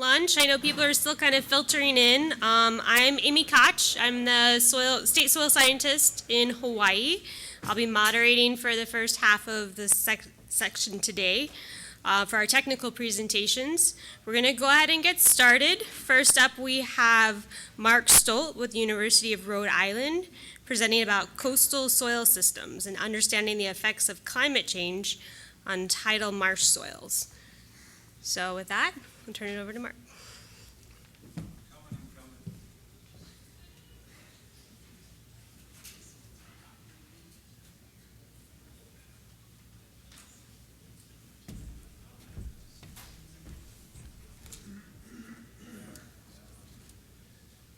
lunch. I know people are still kind of filtering in. I'm Amy Koch. I'm the state soil scientist in Hawaii. I'll be moderating for the first half of the section today for our technical presentations. We're going to go ahead and get started. First up, we have Mark Stolt with the University of Rhode Island presenting about coastal soil systems and understanding the effects of climate change on tidal marsh soils. So with that, I'll turn it over to Mark.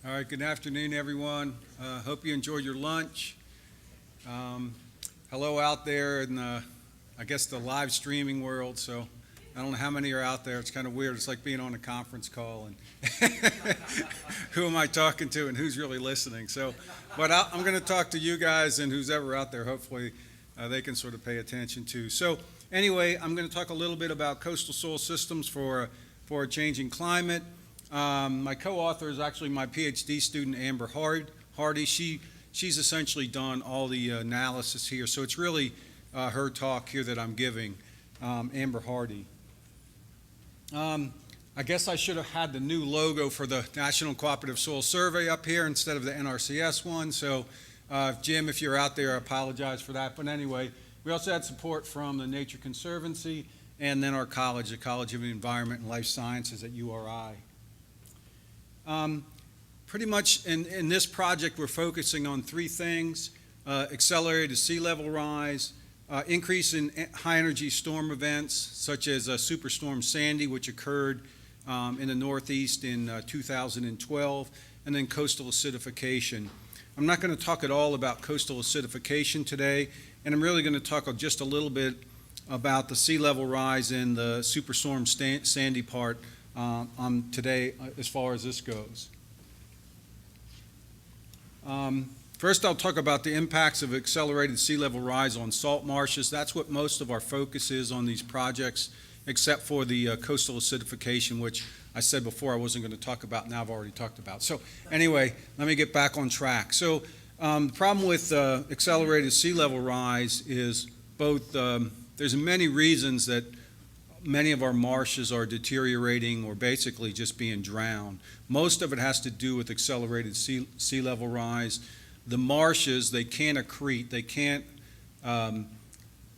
All right, good afternoon, everyone. Hope you enjoyed your lunch. Hello out there in the, I guess, the live streaming world. So I don't know how many are out there. It's kind of weird. It's like being on a conference call and who am I talking to and who's really listening. So, but I'm going to talk to you guys and who's ever out there. Hopefully they can sort of pay attention to. So anyway, I'm going to talk a little bit about coastal soil systems for a changing climate. My co-author is actually my PhD student, Amber Hardy. She's essentially done all the analysis here. So it's really her talk here that I'm giving, Amber Hardy. I guess I should have had the new logo for the National Cooperative Soil Survey up here instead of the NRCS one. So Jim, if you're out there, I apologize for that. But anyway, we also had support from the Nature Conservancy and then our college, the College of the Environment and Life Sciences at URI. Pretty much in this project, we're focusing on three things: accelerated sea level rise, increase in high-energy storm events, such as Superstorm Sandy, which occurred in the Northeast in 2012, and then coastal acidification. I'm not going to talk at all about coastal acidification today, and I'm really going to talk just a little bit about the sea level rise in the Superstorm Sandy part today as far as this goes. First, I'll talk about the impacts of accelerated sea level rise on salt marshes. That's what most of our focus is on these projects, except for the coastal acidification, which I said before I wasn't going to talk about. Now I've already talked about. So anyway, let me get back on track. So the problem with accelerated sea level rise is both, there's many reasons that many of our marshes are deteriorating or basically just being drowned. Most of it has to do with accelerated sea level rise. The marshes, they can't accrete, they can't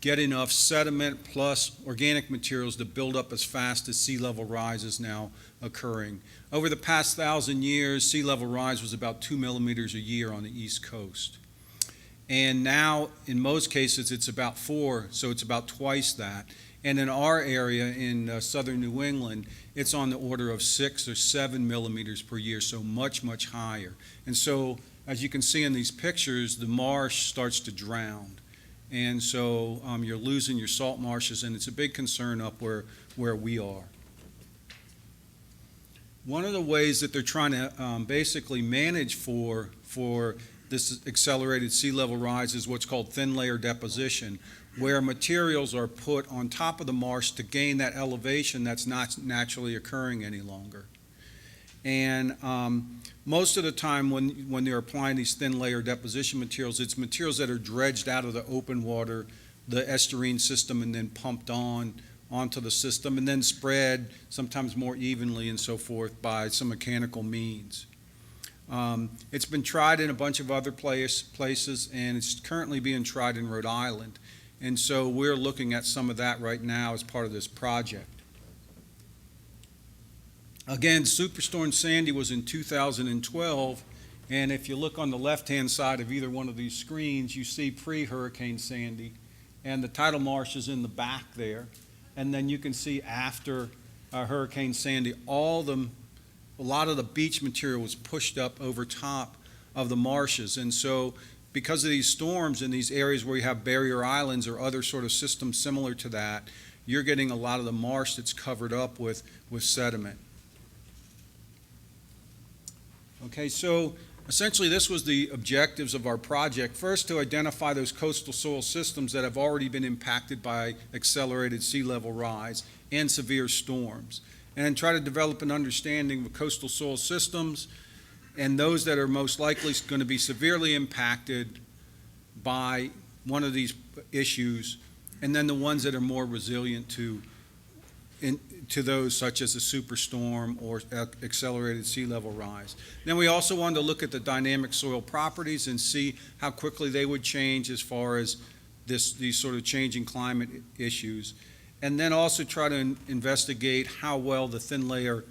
get enough sediment plus organic materials to build up as fast as sea level rise is now occurring. Over the past 1,000 years, sea level rise was about 2 millimeters a year on the East Coast. And now, in most cases, it's about 4, so it's about twice that. And in our area in southern New England, it's on the order of 6 or 7 millimeters per year, so much, much higher. And so, as you can see in these pictures, the marsh starts to drown. And so you're losing your salt marshes, and it's a big concern up where we are. One of the ways that they're trying to basically manage for this accelerated sea level rise is what's called thin layer deposition, where materials are put on top of the marsh to gain that elevation that's not naturally occurring any longer. And most of the time when they're applying these thin layer deposition materials, it's materials that are dredged out of the open water, the estuarine system, and then pumped onto the system, and then spread sometimes more evenly and so forth by some mechanical means. It's been tried in a bunch of other places, and it's currently being tried in Rhode Island. And so we're looking at some of that right now as part of this project. Again, Superstorm Sandy was in 2012, and if you look on the left-hand side of either one of these screens, you see pre-Hurricane Sandy, and the tidal marsh is in the back there. And then you can see after Hurricane Sandy, a lot of the beach material was pushed up over top of the marshes. And so because of these storms in these areas where you have barrier islands or other sort of systems similar to that, you're getting a lot of the marsh that's covered up with sediment. Okay, so essentially this was the objectives of our project. First, to identify those coastal soil systems that have already been impacted by accelerated sea level rise and severe storms. and try to develop an understanding of coastal soil systems and those that are most likely going to be severely impacted by one of these issues, and then the ones that are more resilient to those such as a superstorm or accelerated sea level rise. Then we also wanted to look at the dynamic soil properties and see how quickly they would change as far as these sort of changing climate issues, and then also try to investigate how well the thin layer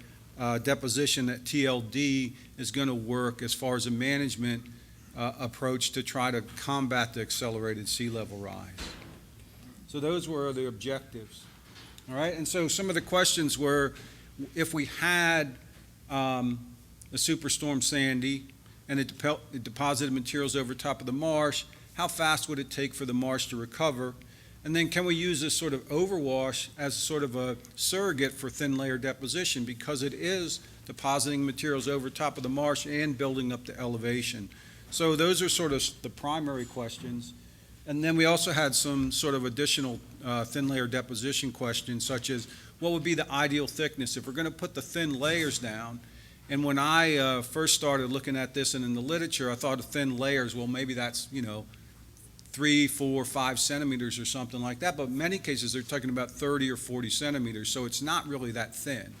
deposition at TLD is going to work as far as a management approach to try to combat the accelerated sea level rise. So those were the objectives. All right, and so some of the questions were, if we had a superstorm Sandy and it deposited materials over top of the marsh, how fast would it take for the marsh to recover? And then can we use this sort of overwash as sort of a surrogate for thin layer deposition, because it is depositing materials over top of the marsh and building up the elevation. So those are sort of the primary questions. And then we also had some sort of additional thin layer deposition questions, such as what would be the ideal thickness if we're going to put the thin layers down. And when I first started looking at this and in the literature, I thought of thin layers, well, maybe that's, 3, 4, 5 centimeters or something like that. But in many cases, they're talking about 30 or 40 centimeters. So it's not really that thin.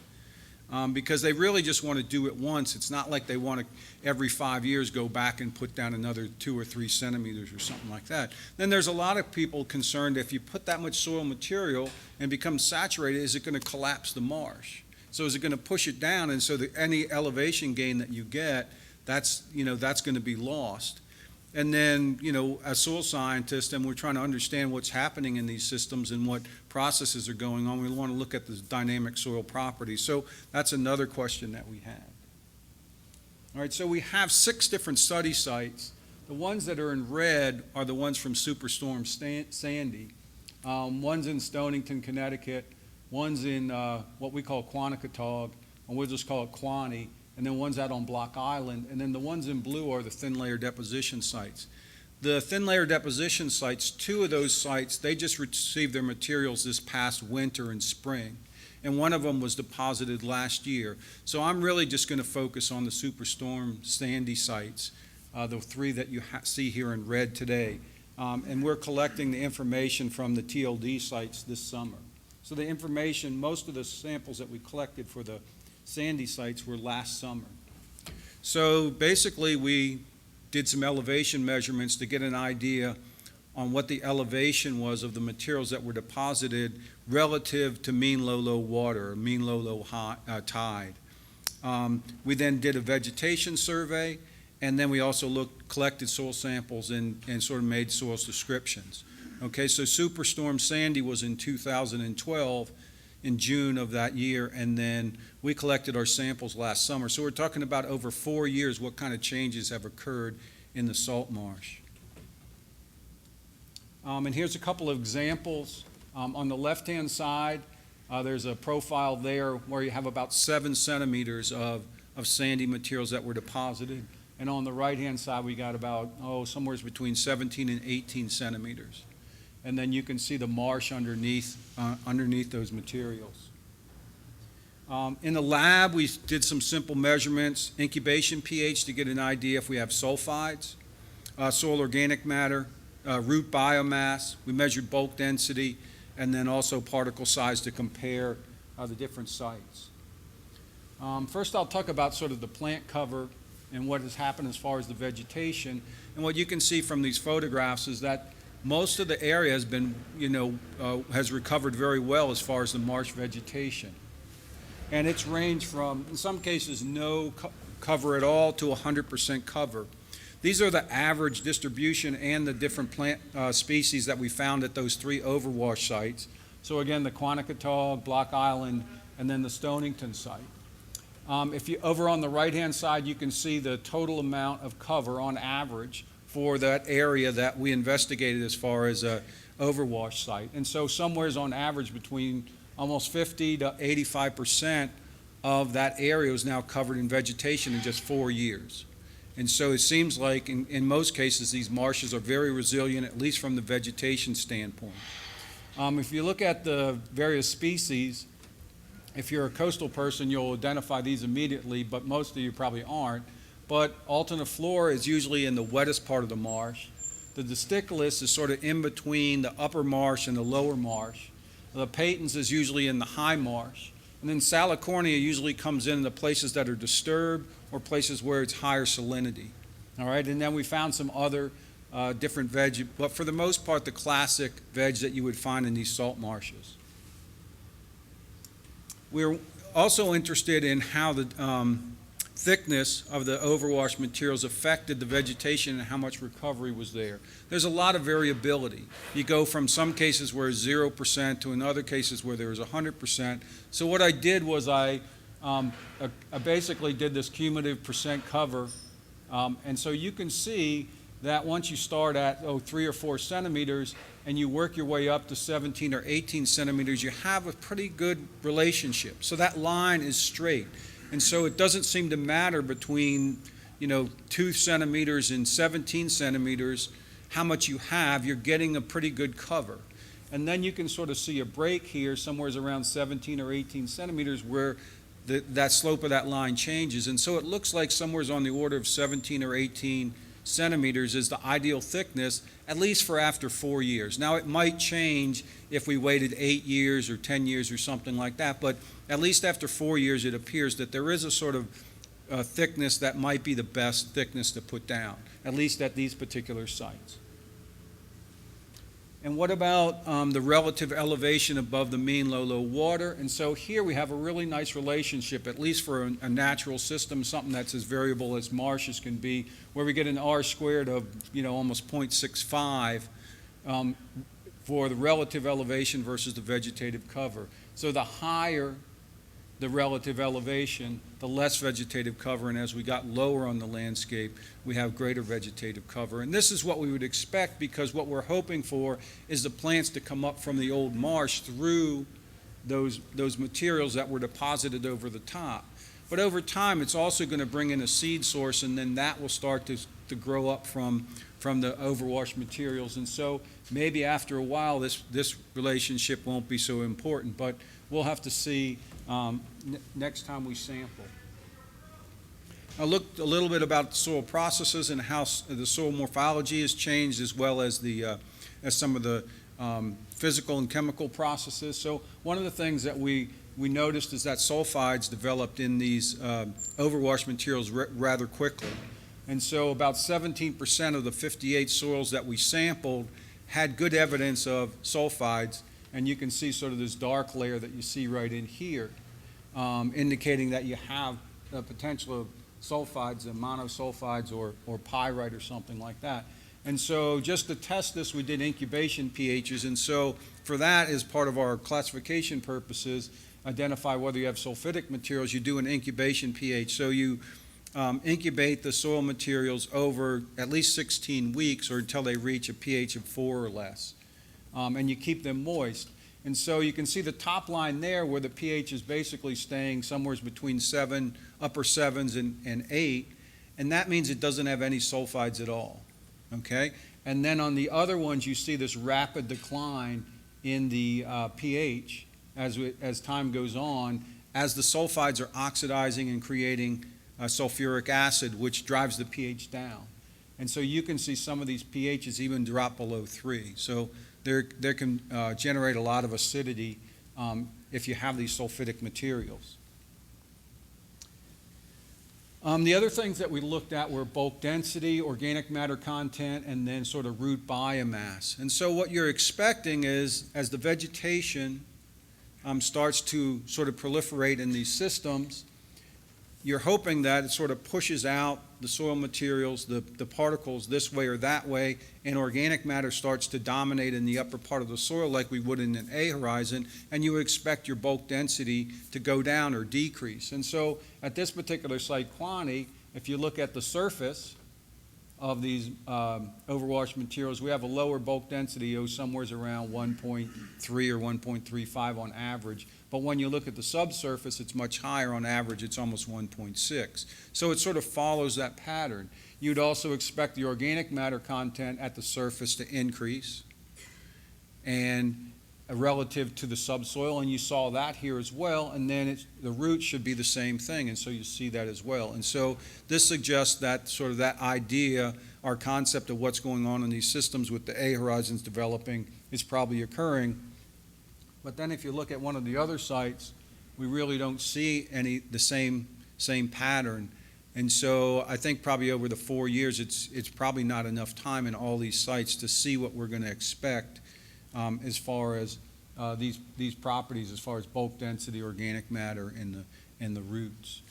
Because they really just want to do it once. It's not like they want to every 5 years go back and put down another 2 or 3 centimeters or something like that. Then there's a lot of people concerned if you put that much soil material and becomes saturated, is it going to collapse the marsh? So is it going to push it down? And so any elevation gain that you get, that's going to be lost. And then, as soil scientists, and we're trying to understand what's happening in these systems and what processes are going on, we want to look at the dynamic soil properties. So that's another question that we have. All right, so we have 6 different study sites. The ones that are in red are the ones from Superstorm Sandy. One's in Stonington, Connecticut. One's in what we call Quanticottag, and we'll just call it Quaney. And then one's out on Block Island, and then the ones in blue are the thin layer deposition sites. The thin layer deposition sites, 2 of those sites, they just received their materials this past winter and spring, and one of them was deposited last year. So I'm really just going to focus on the Superstorm Sandy sites, the 3 that you see here in red today. And we're collecting the information from the TLD sites this summer. So the information, most of the samples that we collected for the Sandy sites were last summer. So basically we did some elevation measurements to get an idea on what the elevation was of the materials that were deposited relative to mean low water, or mean low tide. We then did a vegetation survey, and then we also collected soil samples and sort of made soil descriptions. Okay, so Superstorm Sandy was in 2012, in June of that year, and then we collected our samples last summer. So we're talking about over 4 years what kind of changes have occurred in the salt marsh. And here's a couple of examples. On the left-hand side, there's a profile there where you have about 7 centimeters of sandy materials that were deposited. And on the right-hand side, we got about, somewhere between 17 and 18 centimeters. And then you can see the marsh underneath those materials. In the lab, we did some simple measurements, incubation pH to get an idea if we have sulfides, soil organic matter, root biomass. We measured bulk density, and then also particle size to compare the different sites. First, I'll talk about sort of the plant cover and what has happened as far as the vegetation. And what you can see from these photographs is that most of the area has been, has recovered very well as far as the marsh vegetation. And it's ranged from, in some cases, no cover at all to 100% cover. These are the average distribution and the different plant species that we found at those 3 overwash sites. So again, the Quanticottag, Block Island, and then the Stonington site. If you over on the right-hand side, you can see the total amount of cover on average for that area that we investigated as far as a overwash site. And so somewhere's on average between almost 50 to 85% of that area is now covered in vegetation in just 4 years. And so it seems like in most cases these marshes are very resilient, at least from the vegetation standpoint. If you look at the various species, If you're a coastal person, you'll identify these immediately, but most of you probably aren't. But alterniflora is usually in the wettest part of the marsh. The disticulus is sort of in between the upper marsh and the lower marsh. The patens is usually in the high marsh. And then salicornia usually comes in the places that are disturbed or places where it's higher salinity. All right, and then we found some other different veg, but for the most part, the classic veg that you would find in these salt marshes. We're also interested in how the thickness of the overwash materials affected the vegetation and how much recovery was there. There's a lot of variability. You go from some cases where it's 0% to in other cases where there was 100%. So what I did was I basically did this cumulative percent cover. And so you can see that once you start at 3 or 4 centimeters and you work your way up to 17 or 18 centimeters, you have a pretty good relationship. So that line is straight. And so it doesn't seem to matter between, 2 centimeters and 17 centimeters how much you have. You're getting a pretty good cover. And then you can sort of see a break here somewhere around 17 or 18 centimeters where that slope of that line changes. And so it looks like somewhere on the order of 17 or 18 centimeters is the ideal thickness, at least for after 4 years. Now, it might change if we waited 8 years or 10 years or something like that, but at least after 4 years, it appears that there is a sort of thickness that might be the best thickness to put down, at least at these particular sites. And what about the relative elevation above the mean low water? And so here we have a really nice relationship, at least for a natural system, something that's as variable as marshes can be, where we get an R squared of almost 0.65 for the relative elevation versus the vegetative cover. So the higher the relative elevation, the less vegetative cover, and as we got lower on the landscape, we have greater vegetative cover. And this is what we would expect, because what we're hoping for is the plants to come up from the old marsh through those materials that were deposited over the top. But over time, it's also going to bring in a seed source, and then that will start to grow up from the overwash materials. And so maybe after a while, this relationship won't be so important, but we'll have to see next time we sample. I looked a little bit about soil processes and how the soil morphology has changed, as well as as some of the physical and chemical processes. So one of the things that we noticed is that sulfides developed in these overwash materials rather quickly. And so about 17% of the 58 soils that we sampled had good evidence of sulfides. And you can see sort of this dark layer that you see right in here, indicating that you have the potential of sulfides and monosulfides or pyrite or something like that. And so just to test this, we did incubation pHs. And so for that, as part of our classification purposes, identify whether you have sulfidic materials, you do an incubation pH. So you incubate the soil materials over at least 16 weeks or until they reach a pH of 4 or less. And you keep them moist. And so you can see the top line there where the pH is basically staying somewhere between upper 7s and 8, and that means it doesn't have any sulfides at all, okay? And then on the other ones, you see this rapid decline in the pH as time goes on, as the sulfides are oxidizing and creating sulfuric acid, which drives the pH down. And so you can see some of these pHs even drop below 3. So they can generate a lot of acidity if you have these sulfidic materials. The other things that we looked at were bulk density, organic matter content, and then sort of root biomass. And so what you're expecting is, as the vegetation starts to sort of proliferate in these systems, you're hoping that it sort of pushes out the soil materials, the particles this way or that way, and organic matter starts to dominate in the upper part of the soil like we would in an A horizon, and you would expect your bulk density to go down or decrease. And so at this particular site, Quanti, if you look at the surface of these overwash materials, we have a lower bulk density, somewhere around 1.3 or 1.35 on average. But when you look at the subsurface, it's much higher on average. It's almost 1.6. So it sort of follows that pattern. You'd also expect the organic matter content at the surface to increase. And relative to the subsoil, and you saw that here as well, and then the roots should be the same thing, and so you see that as well. And so this suggests that sort of that idea, our concept of what's going on in these systems with the A horizons developing is probably occurring. But then if you look at one of the other sites, we really don't see the same pattern. And so I think probably over the 4 years, it's probably not enough time in all these sites to see what we're going to expect as far as these properties, as far as bulk density, organic matter, and the roots.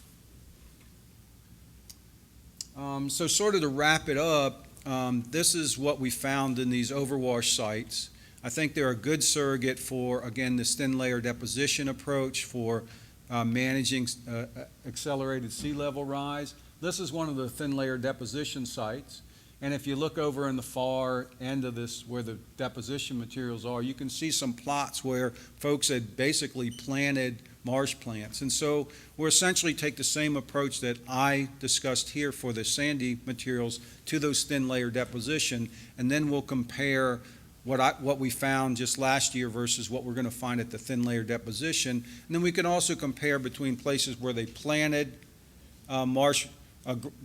So sort of to wrap it up, this is what we found in these overwash sites. I think they're a good surrogate for, again, this thin layer deposition approach for managing accelerated sea level rise. This is one of the thin layer deposition sites. And if you look over in the far end of this, where the deposition materials are, you can see some plots where folks had basically planted marsh plants. And so we'll essentially take the same approach that I discussed here for the sandy materials to those thin layer deposition, and then we'll compare what we found just last year versus what we're going to find at the thin layer deposition. And then we can also compare between places where they planted marsh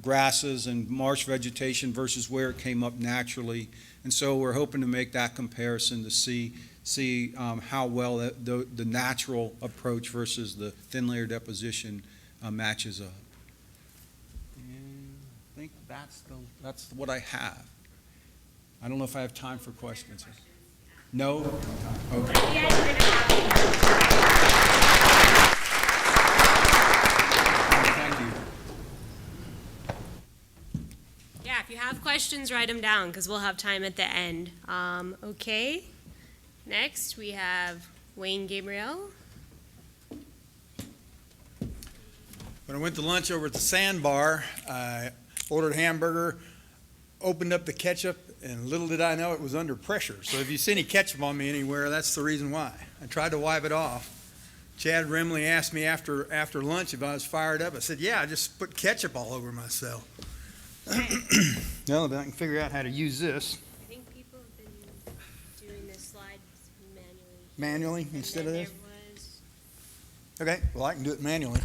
grasses and marsh vegetation versus where it came up naturally. And so we're hoping to make that comparison to see how well the natural approach versus the thin layer deposition matches up. And I think that's what I have. I don't know if I have time for questions. No? Okay. Thank you. Yeah, if you have questions, write them down because we'll have time at the end. Okay. Next, we have Wayne Gabriel. When I went to lunch over at the Sandbar, I ordered a hamburger, opened up the ketchup, and little did I know it was under pressure. So if you see any ketchup on me anywhere, that's the reason why. I tried to wipe it off. Chad Rimley asked me after lunch if I was fired up. I said, yeah, I just put ketchup all over myself. Now that I can figure out how to use this. I think people have been doing the slides manually. Manually instead of this? There was, Okay, well, I can do it manually.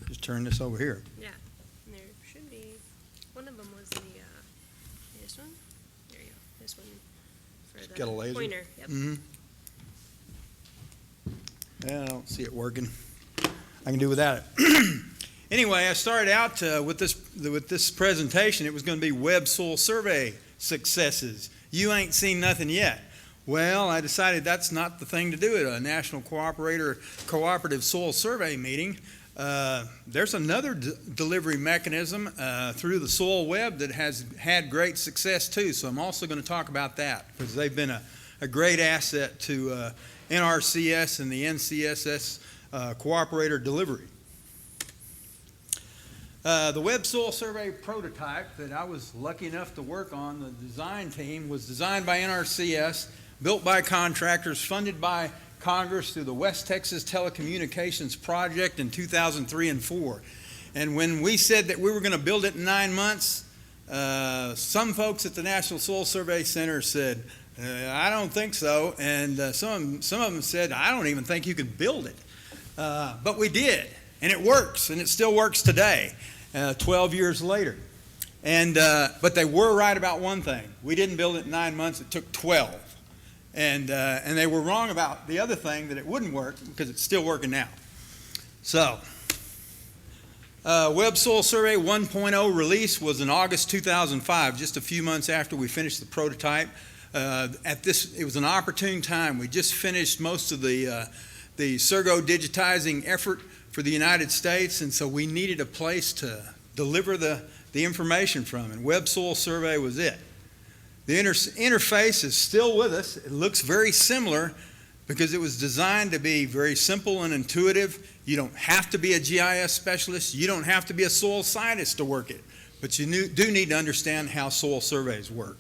Just turn this over here. yeah, and there should be, one of them was the, this one? There you go, this one for the Got a laser? pointer. Yep. Mm-hmm. Yeah, I don't see it working. I can do without it. Anyway, I started out with this presentation. It was going to be Web Soil Survey successes. You ain't seen nothing yet. Well, I decided that's not the thing to do at a National Cooperative Soil Survey meeting. There's another delivery mechanism through the soil web that has had great success too. So I'm also going to talk about that because they've been a great asset to NRCS and the NCSS cooperator delivery. The Web Soil Survey prototype that I was lucky enough to work on, the design team, was designed by NRCS, built by contractors, funded by Congress through the West Texas Telecommunications Project in 2003 and 4. And when we said that we were going to build it in 9 months, some folks at the National Soil Survey Center said, I don't think so. And some of them said, I don't even think you can build it. But we did. And it works, and it still works today, 12 years later. And but they were right about one thing. We didn't build it in 9 months, it took 12. And they were wrong about the other thing, that it wouldn't work, because it's still working now. So, Web Soil Survey 1.0 release was in August 2005, just a few months after we finished the prototype. It was an opportune time. We just finished most of the Surco digitizing effort for the United States, and so we needed a place to deliver the information from, and Web Soil Survey was it. The interface is still with us. It looks very similar because it was designed to be very simple and intuitive. You don't have to be a GIS specialist. You don't have to be a soil scientist to work it, but you do need to understand how soil surveys work.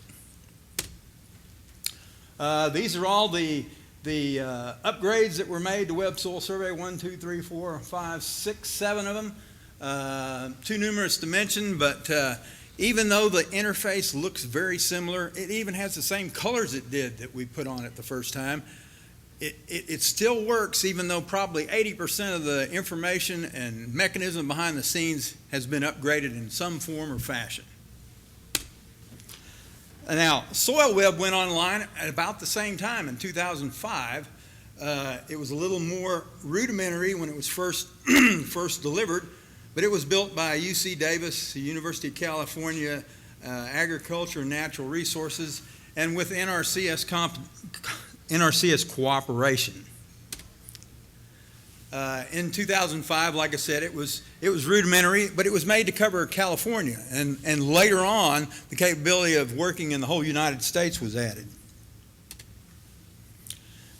These are all the upgrades that were made to Web Soil Survey, 1, 2, 3, 4, 5, 6, 7 of them. Too numerous to mention, but even though the interface looks very similar, it even has the same colors it did that we put on it the first time. it still works, even though probably 80% of the information and mechanism behind the scenes has been upgraded in some form or fashion. Now, SoilWeb went online at about the same time in 2005. It was a little more rudimentary when it was first delivered, but it was built by UC Davis, the University of California, Agriculture and Natural Resources, and with NRCS cooperation. In 2005, like I said, it was rudimentary, but it was made to cover California, and later on, the capability of working in the whole United States was added.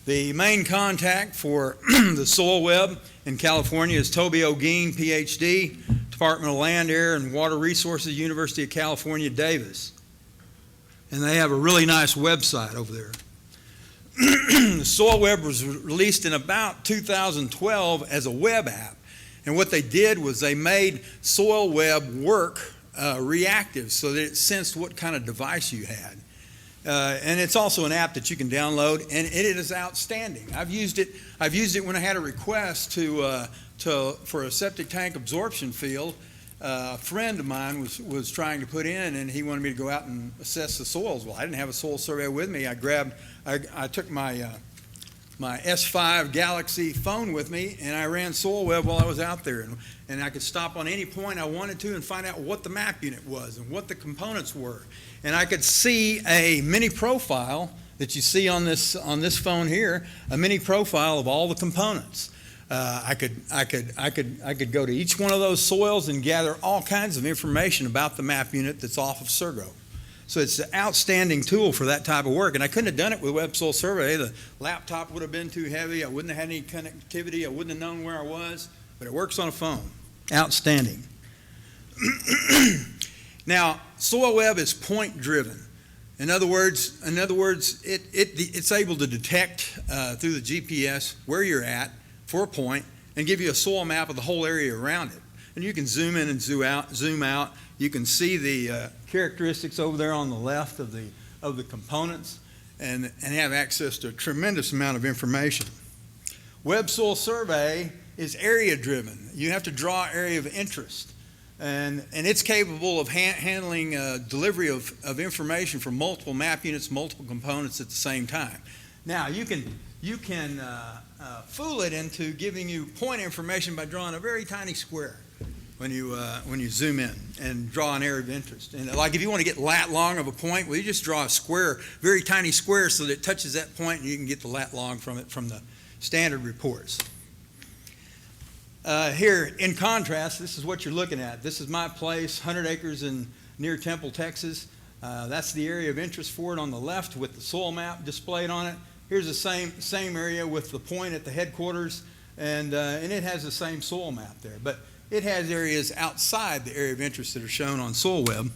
The main contact for the SoilWeb in California is Toby O'Gean, PhD, Department of Land, Air, and Water Resources, University of California, Davis. And they have a really nice website over there. The SoilWeb was released in about 2012 as a web app. And what they did was they made SoilWeb work reactive so that it sensed what kind of device you had. And it's also an app that you can download, and it is outstanding. I've used it when I had a request for a septic tank absorption field. A friend of mine was trying to put in, and he wanted me to go out and assess the soils. Well, I didn't have a soil survey with me. I took my S5 Galaxy phone with me, and I ran SoilWeb while I was out there, and I could stop on any point I wanted to and find out what the map unit was and what the components were. And I could see a mini profile that you see on this phone here, a mini profile of all the components. I could go to each one of those soils and gather all kinds of information about the map unit that's off of Surco. So it's an outstanding tool for that type of work. And I couldn't have done it with Web Soil Survey. The laptop would have been too heavy. I wouldn't have had any connectivity. I wouldn't have known where I was. But it works on a phone. Outstanding. Now, SoilWeb is point driven. In other words, it's able to detect through the GPS where you're at for a point and give you a soil map of the whole area around it. And you can zoom in and zoom out. You can see the characteristics over there on the left of the components and have access to a tremendous amount of information. Web Soil Survey is area driven. You have to draw area of interest. And it's capable of handling delivery of information from multiple map units, multiple components at the same time. Now, you can fool it into giving you point information by drawing a very tiny square when you zoom in and draw an area of interest. And like if you want to get lat long of a point, well, you just draw a square, very tiny square, so that it touches that point, and you can get the lat long from it from the standard reports. Here, in contrast, this is what you're looking at. This is my place, 100 acres near Temple, Texas. That's the area of interest for it on the left with the soil map displayed on it. Here's the same area with the point at the headquarters, and it has the same soil map there. But it has areas outside the area of interest that are shown on SoilWeb.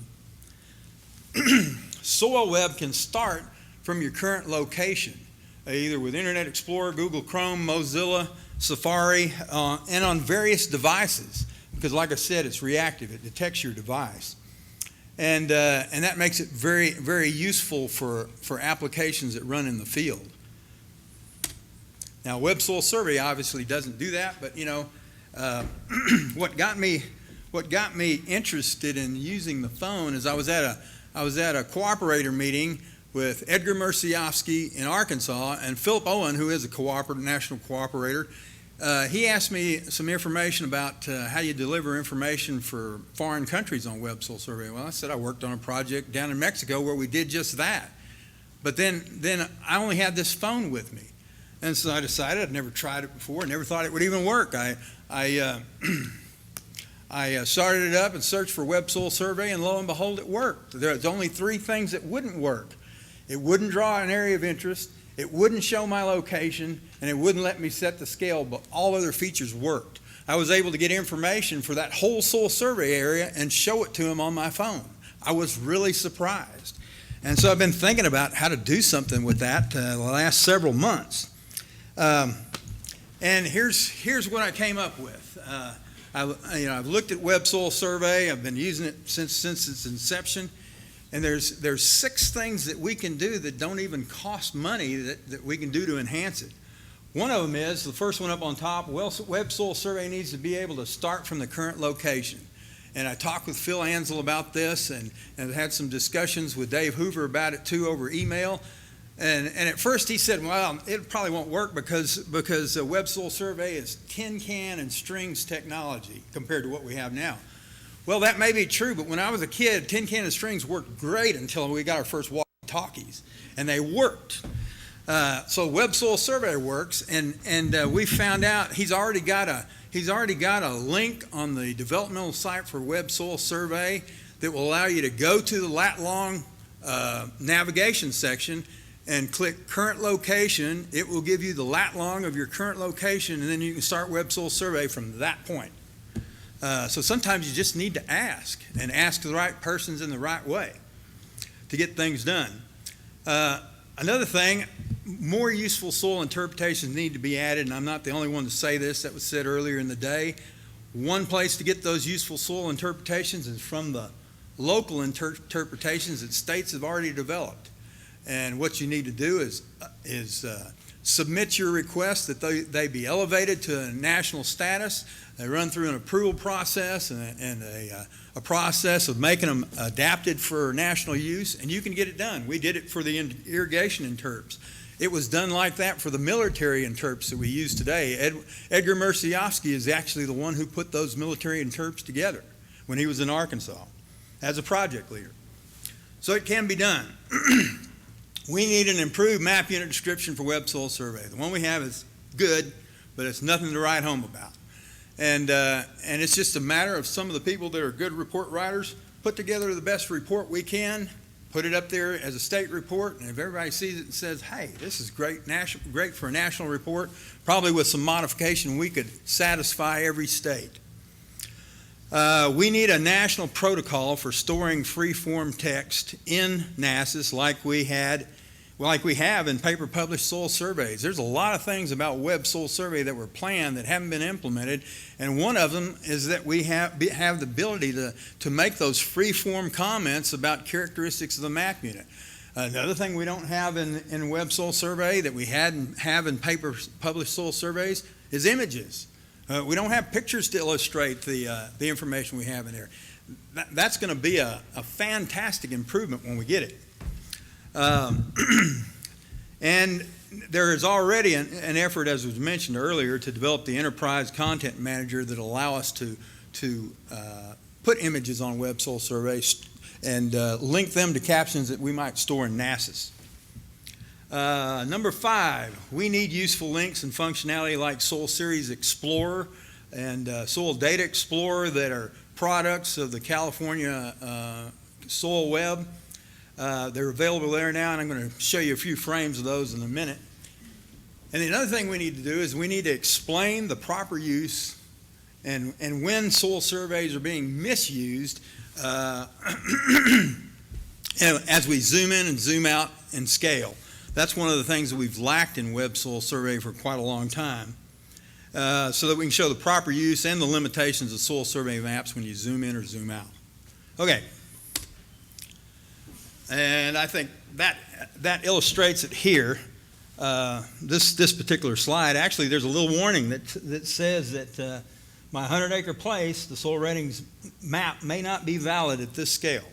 SoilWeb can start from your current location, either with Internet Explorer, Google Chrome, Mozilla, Safari, and on various devices, because like I said, it's reactive. It detects your device. And that makes it very, very useful for applications that run in the field. Now, Web Soil Survey obviously doesn't do that, but what got me interested in using the phone is I was at a cooperator meeting with Edgar Merciofsky in Arkansas and Philip Owen, who is a national cooperator. He asked me some information about how you deliver information for foreign countries on Web Soil Survey. Well, I said I worked on a project down in Mexico where we did just that. But then I only had this phone with me. And so I decided I'd never tried it before, never thought it would even work. I started it up and searched for Web Soil Survey, and lo and behold, it worked. There's only 3 things that wouldn't work. It wouldn't draw an area of interest, it wouldn't show my location, and it wouldn't let me set the scale, but all other features worked. I was able to get information for that whole soil survey area and show it to him on my phone. I was really surprised. And so I've been thinking about how to do something with that the last several months. And here's what I came up with. I've looked at Web Soil Survey. I've been using it since its inception. And there's 6 things that we can do that don't even cost money that we can do to enhance it. One of them is, the first one up on top, web soil survey needs to be able to start from the current location. And I talked with Phil Ansel about this and had some discussions with Dave Hoover about it too over email. And at first he said, well, it probably won't work because web soil survey is tin can and strings technology compared to what we have now. Well, that may be true, but when I was a kid, tin can and strings worked great until we got our first walkie-talkies, and they worked. So web soil survey works, and we found out he's already got a link on the developmental site for web soil survey that will allow you to go to the lat-long navigation section and click current location. It will give you the lat-long of your current location, and then you can start web soil survey from that point. So sometimes you just need to ask, and ask the right persons in the right way to get things done. Another thing, more useful soil interpretations need to be added, and I'm not the only one to say this. That was said earlier in the day. One place to get those useful soil interpretations is from the local interpretations that states have already developed. And what you need to do is submit your request that they be elevated to a national status. They run through an approval process and a process of making them adapted for national use, and you can get it done. We did it for the irrigation interps. It was done like that for the military interps that we use today. Edgar Merciofsky is actually the one who put those military interps together when he was in Arkansas as a project leader. So it can be done. We need an improved map unit description for web soil survey. The one we have is good, but it's nothing to write home about. And it's just a matter of some of the people that are good report writers put together the best report we can, put it up there as a state report, and if everybody sees it and says, hey, this is great for a national report, probably with some modification we could satisfy every state. We need a national protocol for storing free-form text in NACS like we have in paper-published soil surveys. There's a lot of things about web soil survey that were planned that haven't been implemented, and one of them is that we have the ability to make those free-form comments about characteristics of the map unit. Another thing we don't have in web soil survey that we have in paper-published soil surveys is images. We don't have pictures to illustrate the information we have in there. That's going to be a fantastic improvement when we get it. And there is already an effort, as was mentioned earlier, to develop the enterprise content manager that allow us to put images on web soil surveys and link them to captions that we might store in NACS. Number 5, we need useful links and functionality like Soil Series Explorer and Soil Data Explorer that are products of the California Soil Web. They're available there now, and I'm going to show you a few frames of those in a minute. And the other thing we need to do is we need to explain the proper use and when soil surveys are being misused as we zoom in and zoom out and scale. That's one of the things that we've lacked in web soil survey for quite a long time, so that we can show the proper use and the limitations of soil survey maps when you zoom in or zoom out. Okay. And I think that illustrates it here. This particular slide, actually there's a little warning that says that my 100-acre place, the soil ratings map may not be valid at this scale.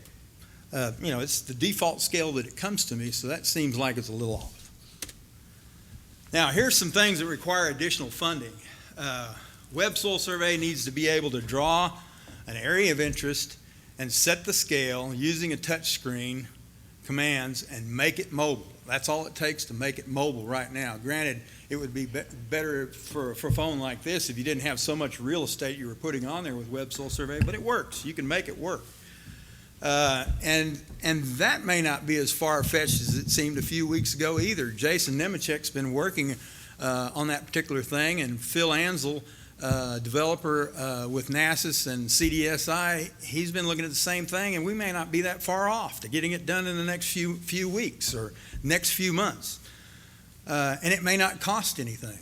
It's the default scale that it comes to me, so that seems like it's a little off. Now, here's some things that require additional funding. Web soil survey needs to be able to draw an area of interest and set the scale using a touch screen commands and make it mobile. That's all it takes to make it mobile right now. Granted, it would be better for a phone like this if you didn't have so much real estate you were putting on there with web soil survey, but it works. You can make it work. And that may not be as far-fetched as it seemed a few weeks ago either. Jason Nemechek's been working on that particular thing, and Phil Ansel, developer with NACS and CDSI, he's been looking at the same thing, and we may not be that far off to getting it done in the next few weeks or next few months. And it may not cost anything,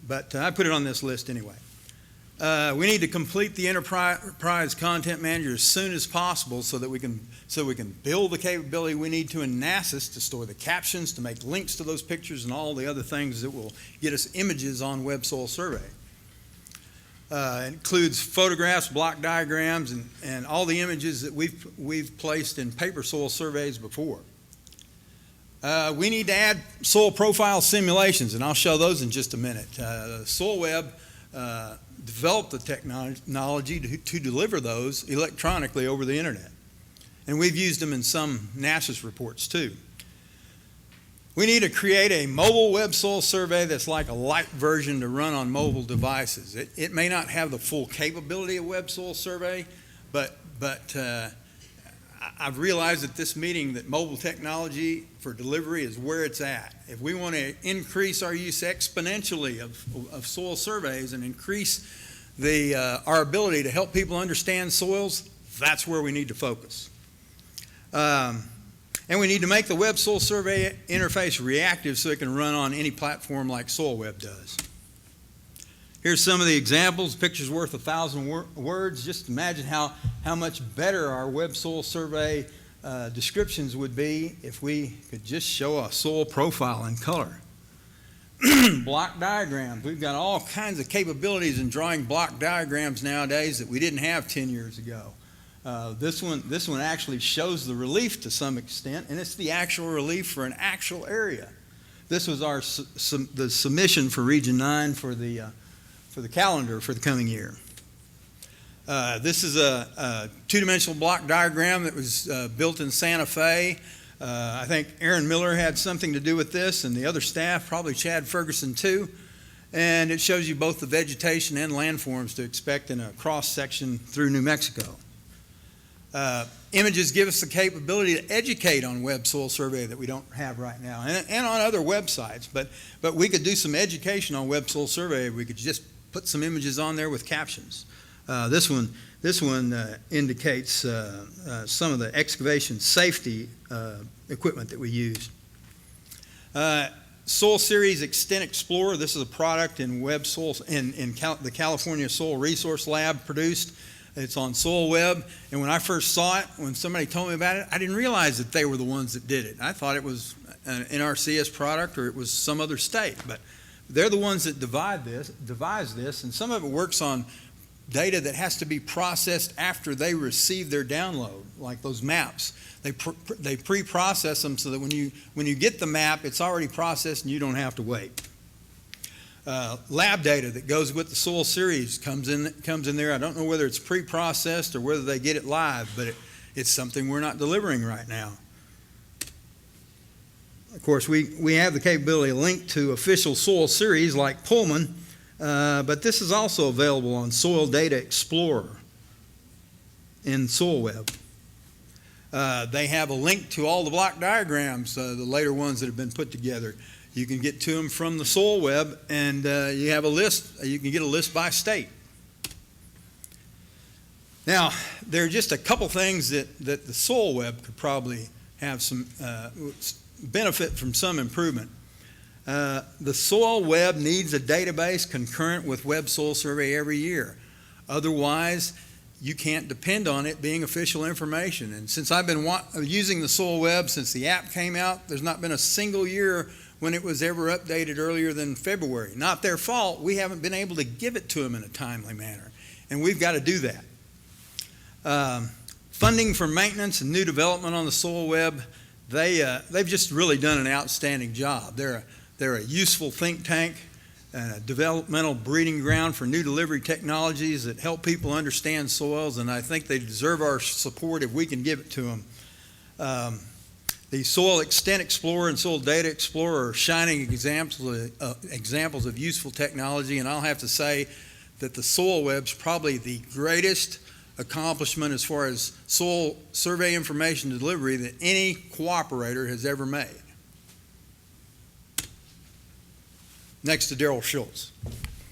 but I put it on this list anyway. We need to complete the enterprise content manager as soon as possible so that we can build the capability we need to in NASAS to store the captions, to make links to those pictures, and all the other things that will get us images on Web Soil Survey. It includes photographs, block diagrams, and all the images that we've placed in paper soil surveys before. We need to add soil profile simulations, and I'll show those in just a minute. SoilWeb developed the technology to deliver those electronically over the internet. And we've used them in some NASAS reports too. We need to create a mobile web soil survey that's like a light version to run on mobile devices. It may not have the full capability of web soil survey, but I've realized at this meeting that mobile technology for delivery is where it's at. If we want to increase our use exponentially of soil surveys and increase our ability to help people understand soils, that's where we need to focus. And we need to make the web soil survey interface reactive so it can run on any platform like SoilWeb does. Here's some of the examples. Picture's worth 1,000 words. Just imagine how much better our web soil survey descriptions would be if we could just show a soil profile in color. Block diagrams. We've got all kinds of capabilities in drawing block diagrams nowadays that we didn't have 10 years ago. This one actually shows the relief to some extent, and it's the actual relief for an actual area. This was the submission for Region 9 for the calendar for the coming year. This is a two-dimensional block diagram that was built in Santa Fe. I think Aaron Miller had something to do with this, and the other staff, probably Chad Ferguson too. And it shows you both the vegetation and landforms to expect in a cross-section through New Mexico. Images give us the capability to educate on web soil survey that we don't have right now, and on other websites. But we could do some education on web soil survey. We could just put some images on there with captions. This one indicates some of the excavation safety equipment that we use. Soil Series Extent Explorer. This is a product in web soil the California Soil Resource Lab produced. It's on SoilWeb, and when I first saw it, when somebody told me about it, I didn't realize that they were the ones that did it. I thought it was an NRCS product or it was some other state, but they're the ones that devise this, and some of it works on data that has to be processed after they receive their download, like those maps. They pre-process them so that when you get the map, it's already processed and you don't have to wait. Lab data that goes with the soil series comes in there. I don't know whether it's pre-processed or whether they get it live, but it's something we're not delivering right now. Of course, we have the capability to link to official soil series like Pullman, but this is also available on Soil Data Explorer in SoilWeb. They have a link to all the block diagrams, the later ones that have been put together. You can get to them from the SoilWeb, and you have a list. You can get a list by state. Now, there are just a couple things that the SoilWeb could probably have some benefit from some improvement. The SoilWeb needs a database concurrent with Web Soil Survey every year. Otherwise, you can't depend on it being official information. And since I've been using the SoilWeb since the app came out, there's not been a single year when it was ever updated earlier than February. Not their fault. We haven't been able to give it to them in a timely manner, and we've got to do that. Funding for maintenance and new development on the SoilWeb, they've just really done an outstanding job. They're a useful think tank and a developmental breeding ground for new delivery technologies that help people understand soils, and I think they deserve our support if we can give it to them. The Soil Extent Explorer and Soil Data Explorer are shining examples of useful technology, and I'll have to say that the SoilWeb's probably the greatest accomplishment as far as soil survey information delivery that any cooperator has ever made. Next to Daryl Schultz,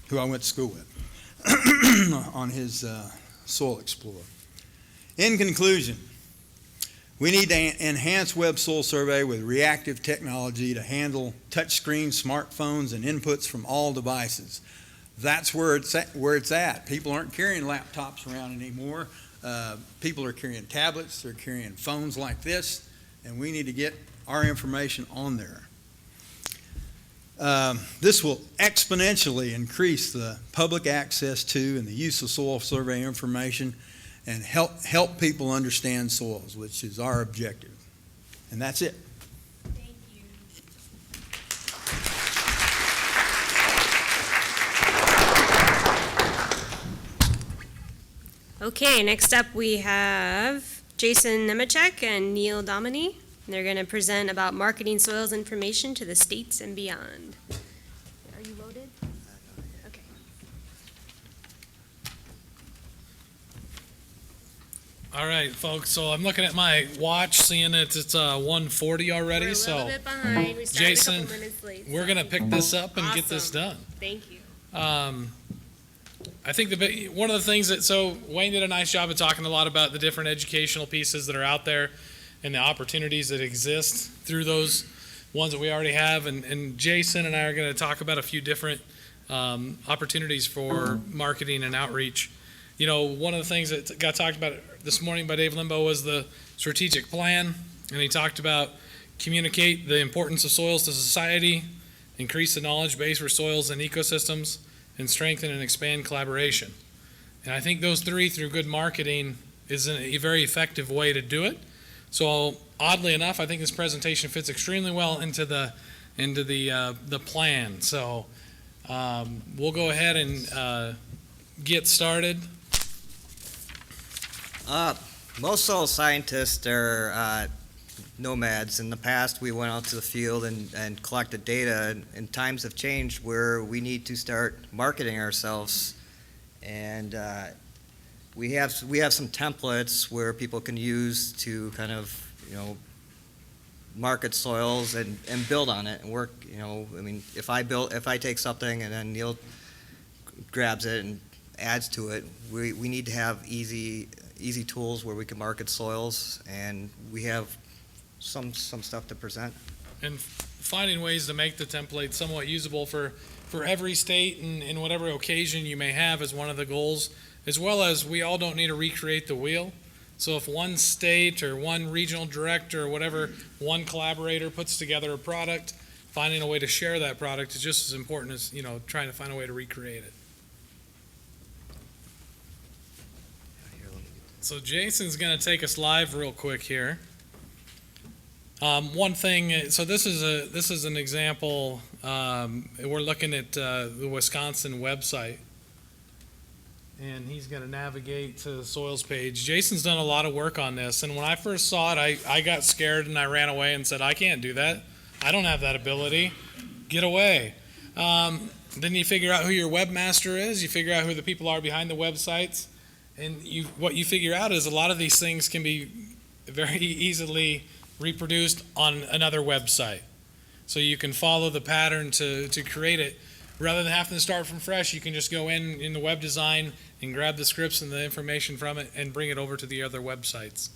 who I went to school with, on his Soil Explorer. In conclusion, we need to enhance web soil survey with reactive technology to handle touchscreens, smartphones, and inputs from all devices. that's where it's at. People aren't carrying laptops around anymore. People are carrying tablets, they're carrying phones like this, and we need to get our information on there. This will exponentially increase the public access to and the use of soil survey information and help people understand soils, which is our objective. And that's it. Thank you. Okay, next up we have Jason Nemechek and Neil Dominy. They're going to present about marketing soils information to the states and beyond. Are you loaded? Okay. All right, folks, so I'm looking at my watch, seeing it's 1:40 already, We're a so little bit behind. We started Jason, a couple minutes late. we're so- going to pick this up and get this Awesome. done. Thank you. I think one of the things so Wayne did a nice job of talking a lot about the different educational pieces that are out there and the opportunities that exist through those ones that we already have. And Jason and I are going to talk about a few different opportunities for marketing and outreach. You know, one of the things that got talked about this morning by Dave Limbo was the strategic plan. And he talked about communicate the importance of soils to society, increase the knowledge base for soils and ecosystems, and strengthen and expand collaboration. And I think those three, through good marketing, is a very effective way to do it. So oddly enough, I think this presentation fits extremely well into the plan. So we'll go ahead and get started. Most soil scientists are nomads. In the past, we went out to the field and collected data, and times have changed where we need to start marketing ourselves. And we have some templates where people can use to kind of, market soils and build on it and work. I mean, if I take something and then Neil grabs it and adds to it, we need to have easy tools where we can market soils, and we have some stuff to present. And finding ways to make the template somewhat usable for every state and whatever occasion you may have is one of the goals, as well as we all don't need to recreate the wheel. So if one state or one regional director or whatever, one collaborator puts together a product, finding a way to share that product is just as important as, trying to find a way to recreate it. So Jason's going to take us live real quick here. One thing, so this is an example. We're looking at the Wisconsin website, and he's going to navigate to the soils page. Jason's done a lot of work on this, and when I first saw it, I got scared and I ran away and said, I can't do that. I don't have that ability. Get away. Then you figure out who your webmaster is. You figure out who the people are behind the websites, and what you figure out is a lot of these things can be very easily reproduced on another website. So you can follow the pattern to create it. Rather than having to start from fresh, you can just go in the web design and grab the scripts and the information from it and bring it over to the other websites.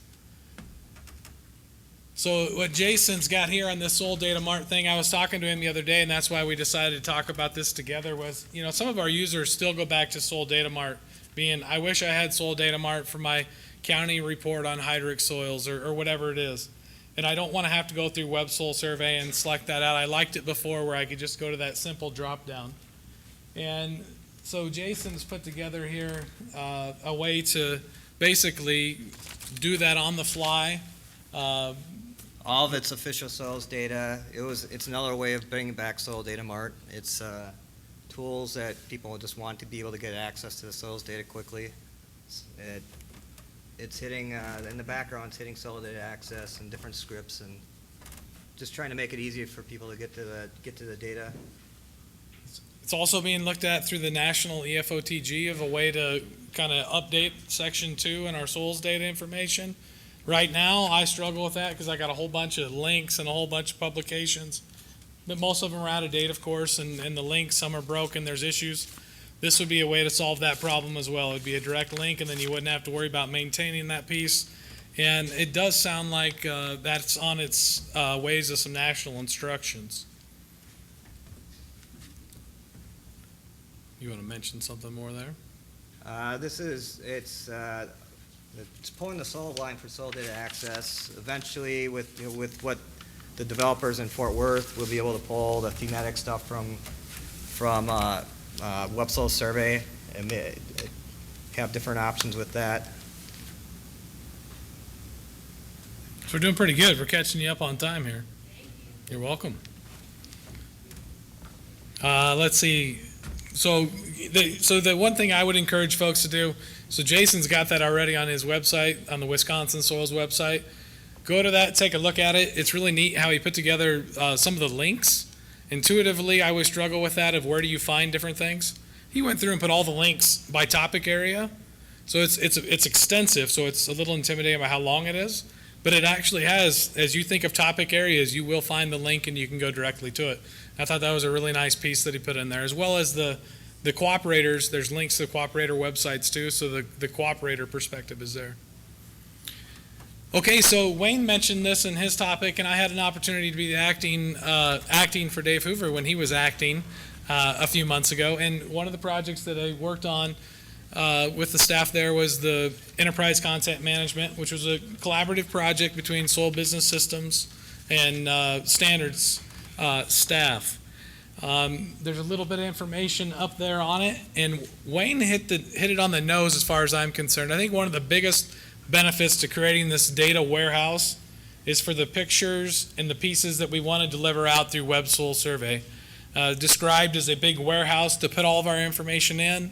So what Jason's got here on this Soil Data Mart thing, I was talking to him the other day, and that's why we decided to talk about this together, was, some of our users still go back to Soil Data Mart being, I wish I had Soil Data Mart for my county report on hydric soils or whatever it is. And I don't want to have to go through Web Soil Survey and select that out. I liked it before where I could just go to that simple drop down. And so Jason's put together here a way to basically do that on the fly. All of it's official soils data. It's another way of bringing back Soil Data Mart. It's tools that people just want to be able to get access to the soils data quickly. It's hitting, in the background, it's hitting soil data access and different scripts, and just trying to make it easier for people to get to the data. It's also being looked at through the national EFOTG of a way to kind of update section 2 in our soils data information. Right now, I struggle with that because I got a whole bunch of links and a whole bunch of publications, but most of them are out of date, of course, and the links, some are broken, there's issues. This would be a way to solve that problem as well. It'd be a direct link, and then you wouldn't have to worry about maintaining that piece. And it does sound like that's on its ways to some national instructions. You want to mention something more there? It's pulling the soil line for soil data access. Eventually, with what the developers in Fort Worth will be able to pull the thematic stuff from web soil survey and have different options with that. So we're doing pretty good. We're catching you up on time here. You're welcome. Let's see. So the one thing I would encourage folks to do, so Jason's got that already on his website, on the Wisconsin Soils website. Go to that, take a look at it. It's really neat how he put together some of the links. Intuitively, I always struggle with that of where do you find different things. He went through and put all the links by topic area. So it's extensive, so it's a little intimidating about how long it is. But it actually has, as you think of topic areas, you will find the link and you can go directly to it. I thought that was a really nice piece that he put in there, as well as the cooperators. There's links to the cooperator websites too, so the cooperator perspective is there. Okay, so Wayne mentioned this in his topic, and I had an opportunity to be acting for Dave Hoover when he was acting a few months ago. And one of the projects that I worked on with the staff there was the Enterprise Content Management, which was a collaborative project between Soil Business Systems and Standards staff. There's a little bit of information up there on it, and Wayne hit it on the nose as far as I'm concerned. I think one of the biggest benefits to creating this data warehouse is for the pictures and the pieces that we want to deliver out through Web Soil Survey. Described as a big warehouse to put all of our information in,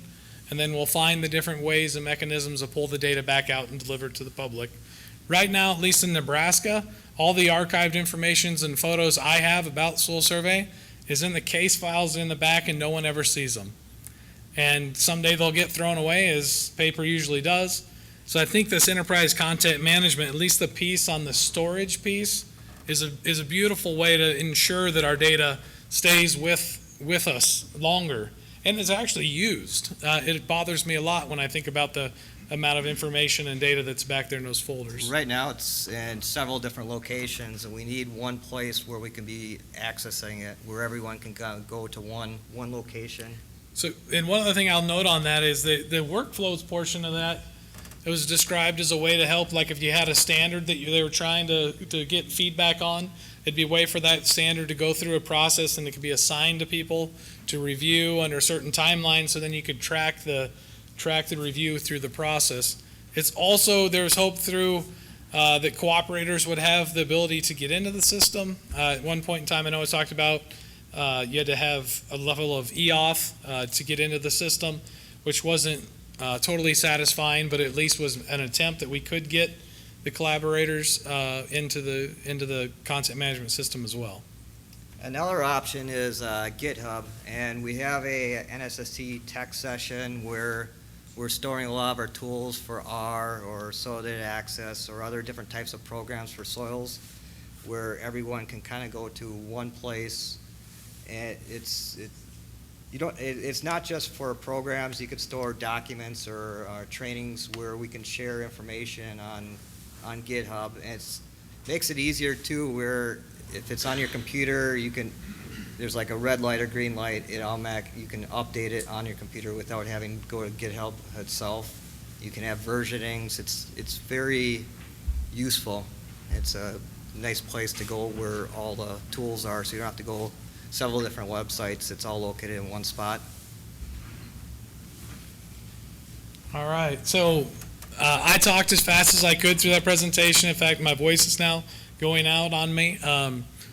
and then we'll find the different ways and mechanisms to pull the data back out and deliver it to the public. Right now, at least in Nebraska, all the archived informations and photos I have about soil survey is in the case files in the back, and no one ever sees them. And someday they'll get thrown away, as paper usually does. So I think this enterprise content management, at least the piece on the storage piece, is a beautiful way to ensure that our data stays with us longer and is actually used. It bothers me a lot when I think about the amount of information and data that's back there in those folders. Right now, it's in several different locations, and we need one place where we can be accessing it, where everyone can go to one location. So, and one other thing I'll note on that is the workflows portion of that. It was described as a way to help, like if you had a standard that they were trying to get feedback on, it'd be a way for that standard to go through a process and it could be assigned to people to review under a certain timeline, so then you could track the review through the process. It's also, there's hope through that cooperators would have the ability to get into the system. At one point in time, I know it's talked about you had to have a level of EOF to get into the system, which wasn't totally satisfying, but at least was an attempt that we could get the collaborators into the content management system as well. Another option is GitHub, and we have a NSST tech session where we're storing a lot of our tools for R or soil data access or other different types of programs for soils, where everyone can kind of go to one place. And it's not just for programs. You could store documents or trainings where we can share information on GitHub. And it makes it easier too, where if it's on your computer, there's like a red light or green light, you can update it on your computer without having to go to GitHub itself. You can have versionings. It's very useful. It's a nice place to go where all the tools are, so you don't have to go several different websites. It's all located in one spot. All right, so I talked as fast as I could through that presentation. In fact, my voice is now going out on me.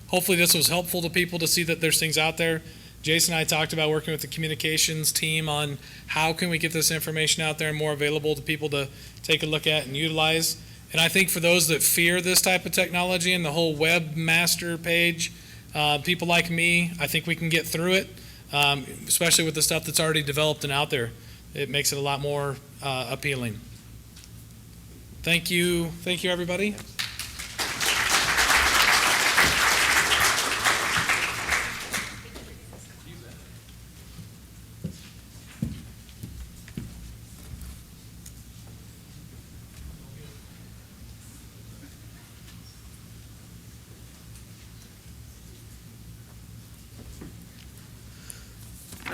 Hopefully this was helpful to people to see that there's things out there. Jason and I talked about working with the communications team on how can we get this information out there and more available to people to take a look at and utilize. And I think for those that fear this type of technology and the whole webmaster page, people like me, I think we can get through it, especially with the stuff that's already developed and out there. It makes it a lot more appealing. Thank you, everybody.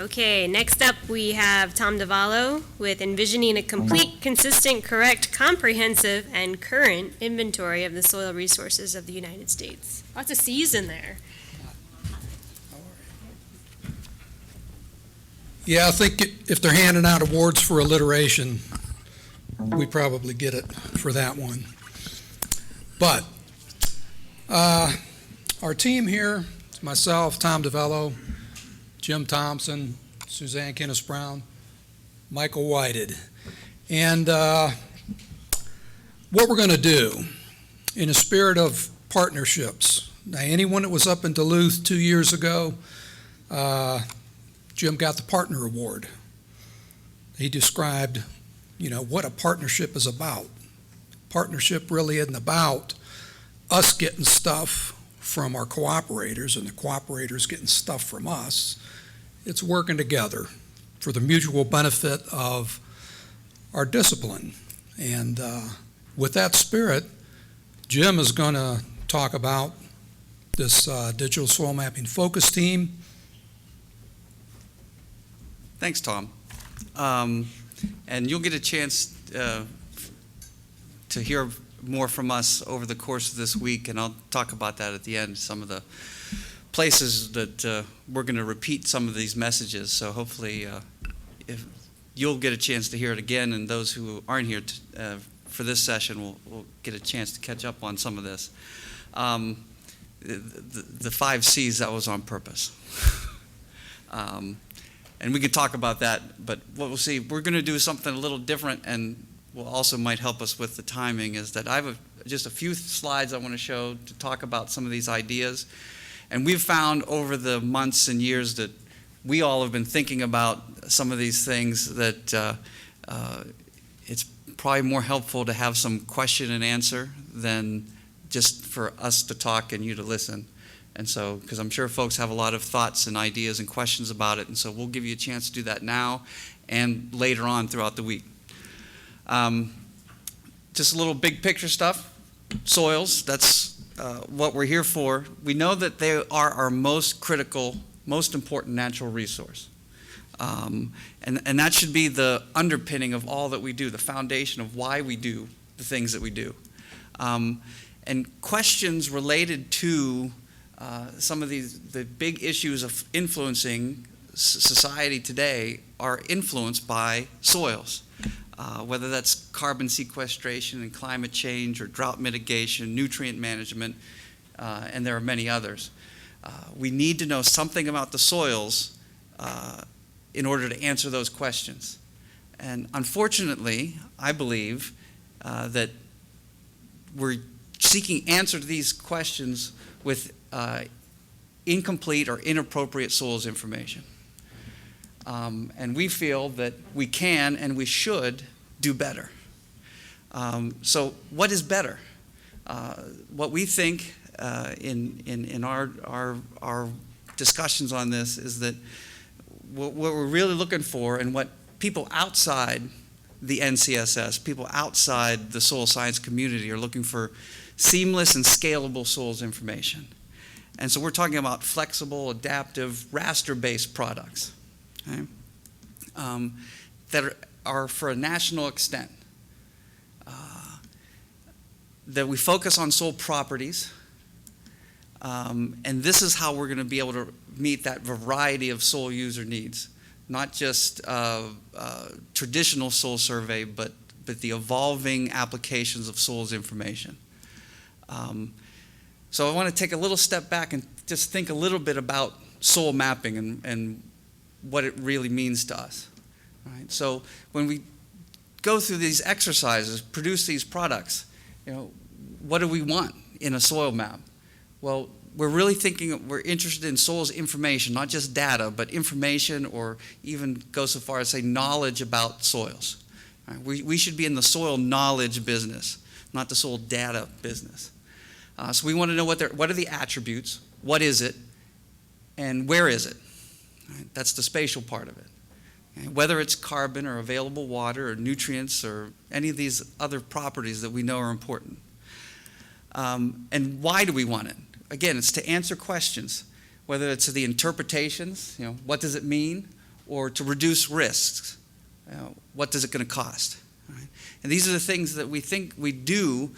Okay, next up we have Tom DeVallo with envisioning a complete, consistent, correct, comprehensive, and current inventory of the soil resources of the United States. Lots of C's in there. Yeah, I think if they're handing out awards for alliteration, we probably get it for that one. But our team here, it's myself, Tom DeVallo, Jim Thompson, Suzanne Kinnis-Brown, Michael Whited. And what we're going to do, in a spirit of partnerships, now anyone that was up in Duluth 2 years ago, Jim got the partner award. He described, what a partnership is about. Partnership really isn't about us getting stuff from our cooperators and the cooperators getting stuff from us. It's working together for the mutual benefit of our discipline. And with that spirit, Jim is going to talk about this digital soil mapping focus team. Thanks, Tom. And you'll get a chance to hear more from us over the course of this week, and I'll talk about that at the end, some of the places that we're going to repeat some of these messages. So hopefully if you'll get a chance to hear it again, and those who aren't here for this session will get a chance to catch up on some of this. The 5 C's, that was on purpose. And we could talk about that, but what we'll see, we're going to do something a little different, and will also might help us with the timing, is that I have just a few slides I want to show to talk about some of these ideas. And we've found over the months and years that we all have been thinking about some of these things, that it's probably more helpful to have some question and answer than just for us to talk and you to listen. And so, because I'm sure folks have a lot of thoughts and ideas and questions about it, and so we'll give you a chance to do that now and later on throughout the week. Just a little big picture stuff. Soils, that's what we're here for. We know that they are our most critical, most important natural resource. And that should be the underpinning of all that we do, the foundation of why we do the things that we do. And questions related to some of the big issues of influencing society today are influenced by soils, whether that's carbon sequestration and climate change or drought mitigation, nutrient management, and there are many others. We need to know something about the soils in order to answer those questions. And unfortunately, I believe that we're seeking answer to these questions with incomplete or inappropriate soils information. And we feel that we can and we should do better. So what is better? What we think in our discussions on this is that what we're really looking for, and what people outside the NCSS, people outside the soil science community are looking for, seamless and scalable soils information. And so we're talking about flexible, adaptive, raster-based products, okay, that are for a national extent. That we focus on soil properties, and this is how we're going to be able to meet that variety of soil user needs, not just traditional soil survey, but the evolving applications of soils information. So I want to take a little step back and just think a little bit about soil mapping and what it really means to us. Right? So when we go through these exercises, produce these products, what do we want in a soil map? Well, we're really thinking, we're interested in soils information, not just data, but information, or even go so far as say knowledge about soils. Right? We should be in the soil knowledge business, not the soil data business. So we want to know what are the attributes, what is it, and where is it? Right? That's the spatial part of it. Okay? Whether it's carbon or available water or nutrients or any of these other properties that we know are important. And why do we want it? Again, it's to answer questions, whether it's the interpretations, what does it mean, or to reduce risks? What is it going to cost? Right? And these are the things that we think we do,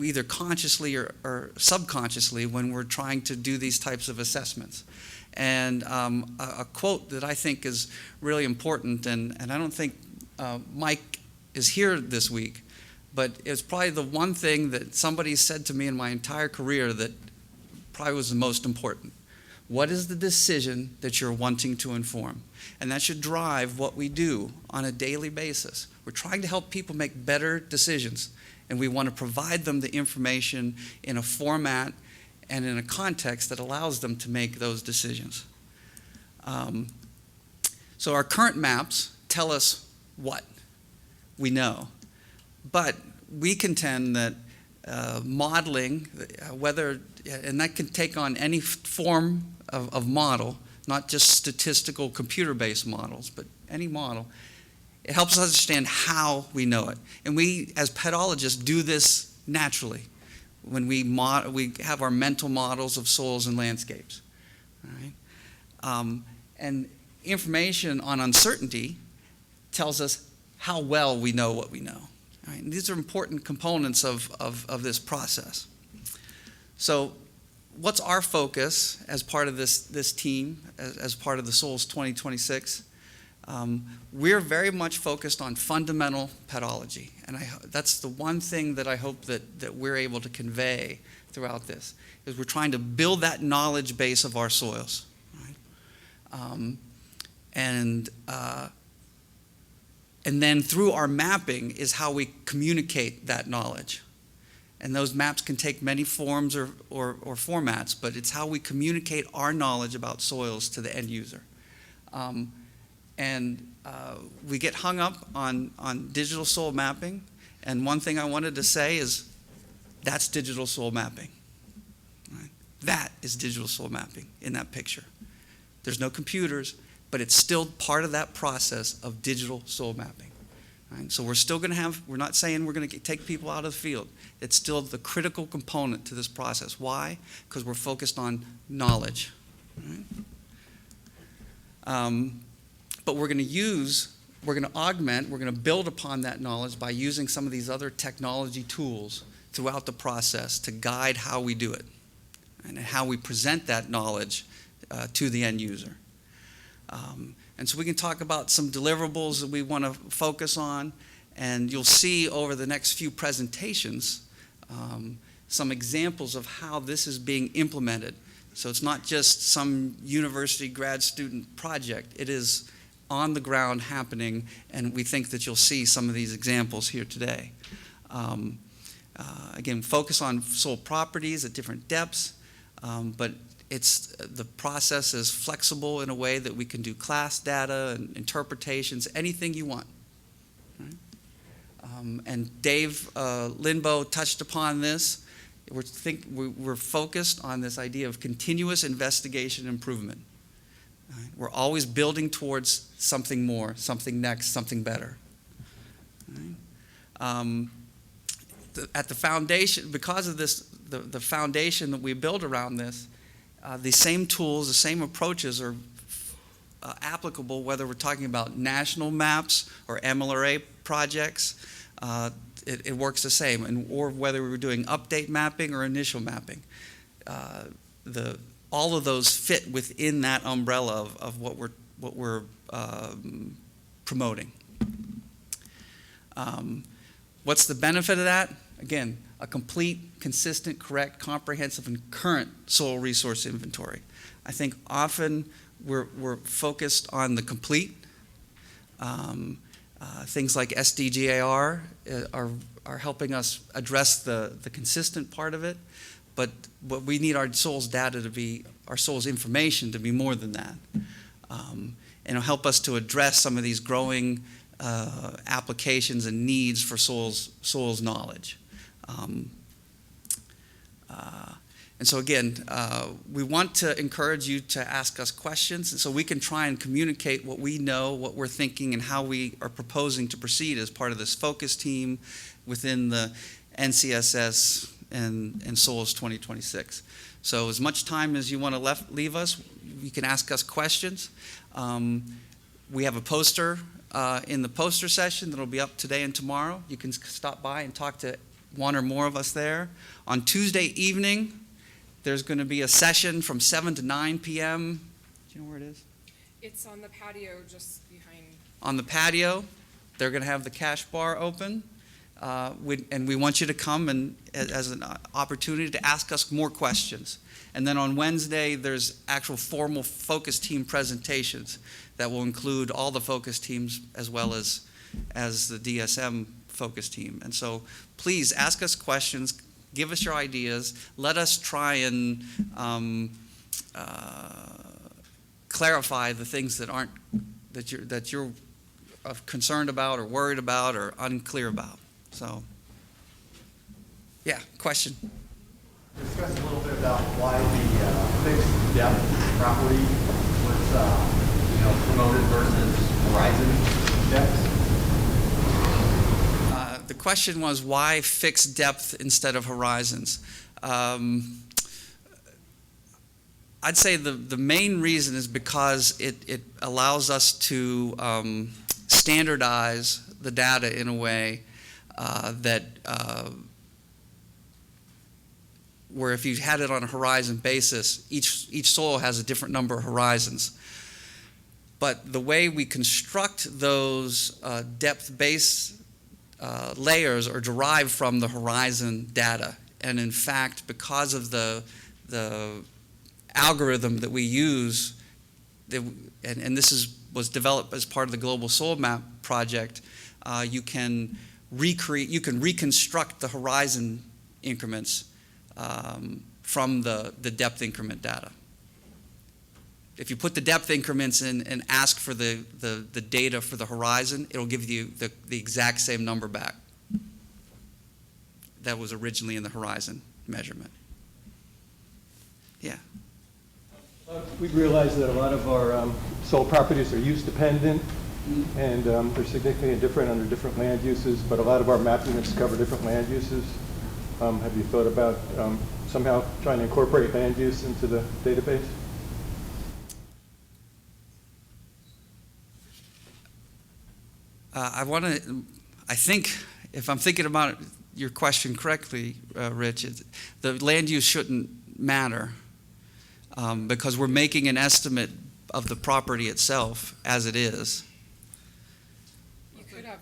either consciously or subconsciously, when we're trying to do these types of assessments. And a quote that I think is really important, and I don't think Mike is here this week, but it's probably the one thing that somebody said to me in my entire career that probably was the most important. What is the decision that you're wanting to inform? And that should drive what we do on a daily basis. We're trying to help people make better decisions, and we want to provide them the information in a format and in a context that allows them to make those decisions. So our current maps tell us what we know, but we contend that modeling, and that can take on any form of model, not just statistical computer-based models, but any model. It helps us understand how we know it. And we, as pedologists, do this naturally when we have our mental models of soils and landscapes. All right? And information on uncertainty tells us how well we know what we know. All right? And these are important components of this process. So what's our focus as part of this team, as part of the Soils 2026? We're very much focused on fundamental pedology, and that's the one thing that I hope that we're able to convey throughout this, is we're trying to build that knowledge base of our soils. Right? And then through our mapping is how we communicate that knowledge. And those maps can take many forms or formats, but it's how we communicate our knowledge about soils to the end user. We get hung up on digital soil mapping, and one thing I wanted to say is that's digital soil mapping. Right? That is digital soil mapping in that picture. There's no computers, but it's still part of that process of digital soil mapping. Right? So we're not saying we're going to take people out of the field. It's still the critical component to this process. Why? Because we're focused on knowledge. Right? But we're going to augment, we're going to build upon that knowledge by using some of these other technology tools throughout the process to guide how we do it and how we present that knowledge to the end user. And so we can talk about some deliverables that we want to focus on, and you'll see over the next few presentations some examples of how this is being implemented. So it's not just some university grad student project. It is on the ground happening, and we think that you'll see some of these examples here today. Again, focus on soil properties at different depths, but the process is flexible in a way that we can do class data and interpretations, anything you want. Right? And Dave Linbo touched upon this. We're focused on this idea of continuous investigation and improvement. Right? We're always building towards something more, something next, something better. Right? At the foundation, because of this, the foundation that we build around this, the same tools, the same approaches are applicable whether we're talking about national maps or MLRA projects. It works the same, or whether we're doing update mapping or initial mapping. All of those fit within that umbrella of what we're promoting. What's the benefit of that? Again, a complete, consistent, correct, comprehensive, and current soil resource inventory. I think often we're focused on the complete. Things like SDGAR are helping us address the consistent part of it, but we need our soils data to be, our soils information to be more than that. And it'll help us to address some of these growing applications and needs for soils knowledge. And so again, we want to encourage you to ask us questions, and so we can try and communicate what we know, what we're thinking, and how we are proposing to proceed as part of this focus team within the NCSS and Soils 2026. So as much time as you want to leave us, you can ask us questions. We have a poster in the poster session that'll be up today and tomorrow. You can stop by and talk to one or more of us there. On Tuesday evening, there's going to be a session from 7 to 9 p.m. Do you know where it is? It's on the patio just behind. On the patio. They're going to have the cash bar open. And we want you to come and as an opportunity to ask us more questions. And then on Wednesday, there's actual formal focus team presentations that will include all the focus teams as well as the DSM focus team. And so please ask us questions, give us your ideas, let us try and clarify the things that you're concerned about or worried about or unclear about. So, yeah, question. Discuss a little bit about why the fixed depth property was, promoted versus horizon depths. The question was why fixed depth instead of horizons. I'd say the main reason is because it allows us to standardize the data in a way that where if you had it on a horizon basis, each soil has a different number of horizons. But the way we construct those depth-based layers are derived from the horizon data. And in fact, because of the algorithm that we use, and this was developed as part of the Global Soil Map project, you can reconstruct the horizon increments from the depth increment data. If you put the depth increments in and ask for the data for the horizon, it'll give you the exact same number back that was originally in the horizon measurement. Yeah. We realize that a lot of our soil properties are use dependent, and they're significantly different under different land uses, but a lot of our map units cover different land uses. Have you thought about somehow trying to incorporate land use into the database? I think, if I'm thinking about your question correctly, Rich, the land use shouldn't matter because we're making an estimate of the property itself as it is. You could have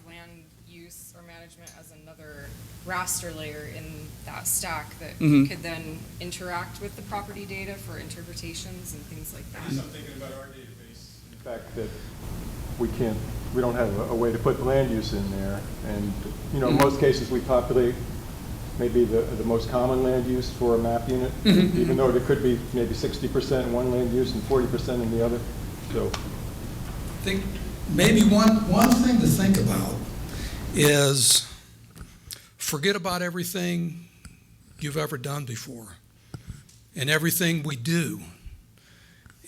land use or management as another raster layer in that stack that could then interact with the property data for interpretations and things like that. I'm thinking about our database. In fact, that we don't have a way to put the land use in there, and in most cases we populate maybe the most common land use for a map unit, even though there could be maybe 60% in one land use and 40% in the other. So I think maybe one thing to think about is forget about everything you've ever done before and everything we do,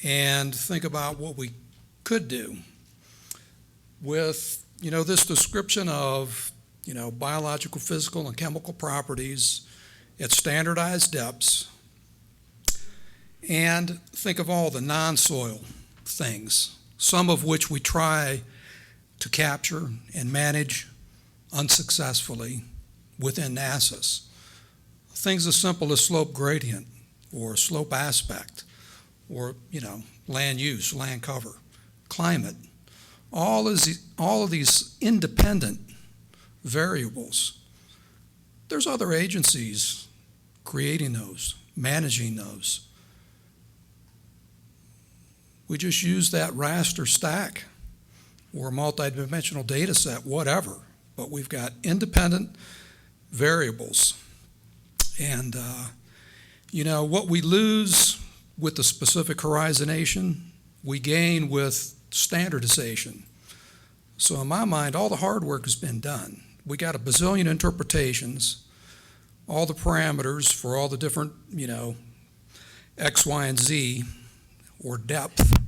and think about what we could do with this description of biological, physical, and chemical properties at standardized depths, and think of all the non-soil things, some of which we try to capture and manage unsuccessfully within NRCS. Things as simple as slope gradient or slope aspect or, land use, land cover, climate. All of these independent variables. There's other agencies creating those, managing those. We just use that raster stack or multidimensional data set, whatever, but we've got independent variables. And, what we lose with the specific horizonation, we gain with standardization. So in my mind, all the hard work has been done. We got a bazillion interpretations, all the parameters for all the different, X, Y, and Z, or depth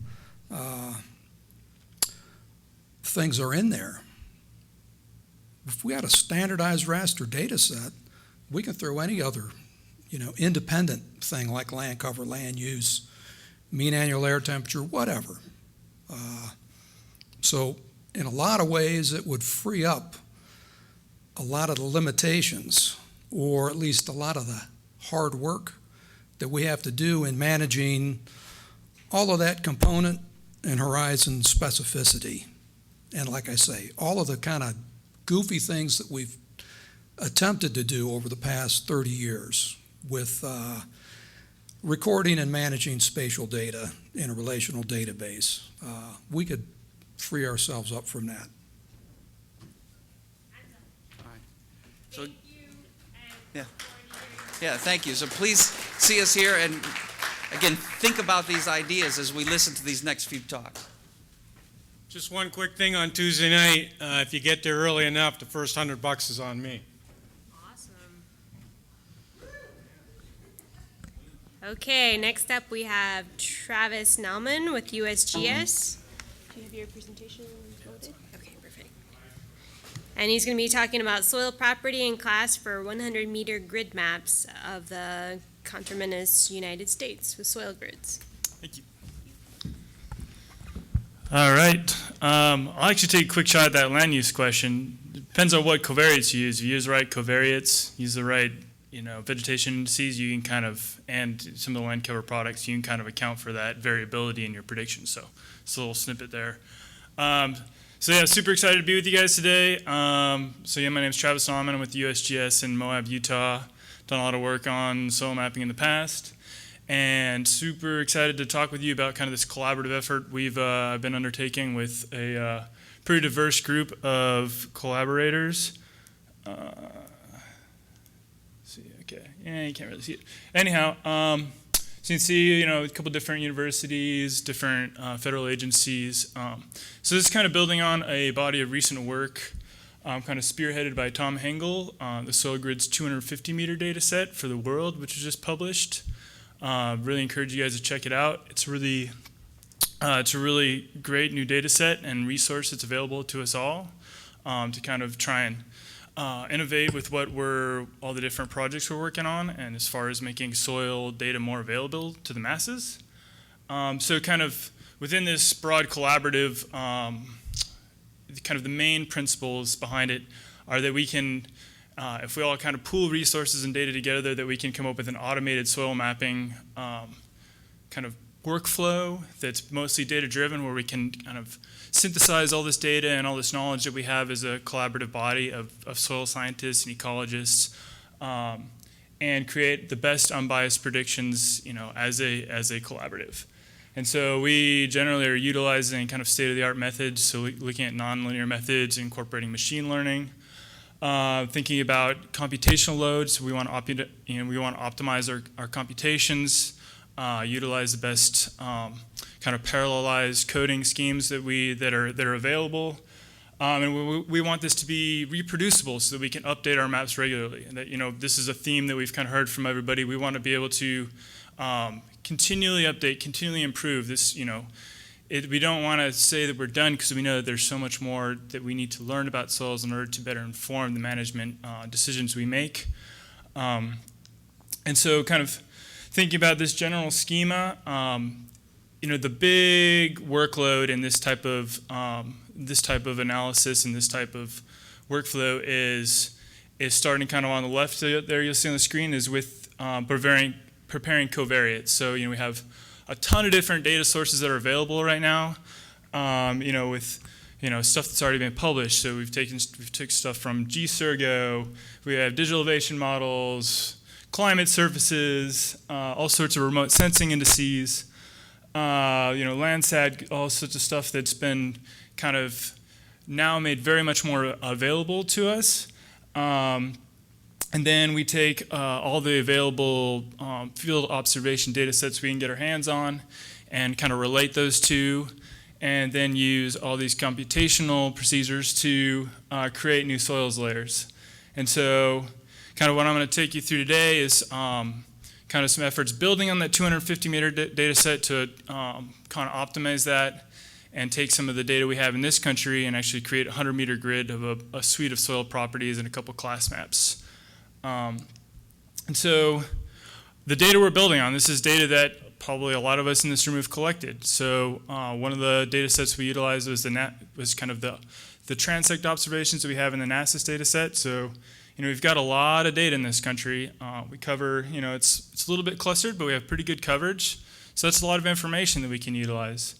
things are in there. If we had a standardized raster data set, we can throw any other, independent thing like land cover, land use, mean annual air temperature, whatever. So in a lot of ways, it would free up a lot of the limitations, or at least a lot of the hard work that we have to do in managing all of that component and horizon specificity. And like I say, all of the kind of goofy things that we've attempted to do over the past 30 years with recording and managing spatial data in a relational database. We could free ourselves up from that. So, yeah, thank you. So please see us here, and again, think about these ideas as we listen to these next few talks. Just one quick thing on Tuesday night. If you get there early enough, the first $100 is on me. Awesome. Okay, next up we have Travis Naaman with USGS. Do you have your presentation loaded? Okay, perfect. And he's going to be talking about soil property and class for 100-meter grid maps of the conterminous United States with soil grids. Thank you. All right. I'll actually take a quick shot at that land use question. Depends on what covariates you use. If you use the right covariates, use the right vegetation indices, you can kind of, and some of the land cover products, you can kind of account for that variability in your predictions. So it's a little snippet there. So yeah, super excited to be with you guys today. So yeah, my name is Travis Naaman. I'm with USGS in Moab, Utah. Done a lot of work on soil mapping in the past, and super excited to talk with you about kind of this collaborative effort we've been undertaking with a pretty diverse group of collaborators. See, okay, yeah, you can't really see it. Anyhow, so you can see, a couple different universities, different federal agencies. So this is kind of building on a body of recent work, kind of spearheaded by Tom Hengel, the Soil Grid's 250-meter data set for the world, which was just published. Really encourage you guys to check it out. It's a really great new data set and resource that's available to us all to kind of try and innovate with all the different projects we're working on, and as far as making soil data more available to the masses. So kind of within this broad collaborative, kind of the main principles behind it are that we can, if we all kind of pool resources and data together, that we can come up with an automated soil mapping kind of workflow that's mostly data-driven, where we can kind of synthesize all this data and all this knowledge that we have as a collaborative body of soil scientists and ecologists, and create the best unbiased predictions, as a collaborative. And so we generally are utilizing kind of state-of-the-art methods, so looking at nonlinear methods, incorporating machine learning, thinking about computational loads. We want to optimize our computations, utilize the best kind of parallelized coding schemes that are available, and we want this to be reproducible so that we can update our maps regularly. And that this is a theme that we've kind of heard from everybody. We want to be able to continually update, continually improve this. We don't want to say that we're done, because we know that there's so much more that we need to learn about soils in order to better inform the management decisions we make. And so kind of thinking about this general schema, the big workload in this type of analysis and this type of workflow is starting kind of on the left there, you'll see on the screen, is with preparing covariates. So we have a ton of different data sources that are available right now, with stuff that's already been published. So we've taken stuff from GSurgo, we have digital elevation models, climate surfaces, all sorts of remote sensing indices, Landsat, all sorts of stuff that's been kind of now made very much more available to us. And then we take all the available field observation data sets we can get our hands on and kind of relate those two, and then use all these computational procedures to create new soils layers. And so kind of what I'm going to take you through today is kind of some efforts building on that 250-meter data set to kind of optimize that and take some of the data we have in this country and actually create a 100-meter grid of a suite of soil properties and a couple class maps. And so the data we're building on, this is data that probably a lot of us in this room have collected. So one of the data sets we utilized was kind of the transect observations that we have in the NASA's data set. So, we've got a lot of data in this country. We cover, it's a little bit clustered, but we have pretty good coverage. So that's a lot of information that we can utilize.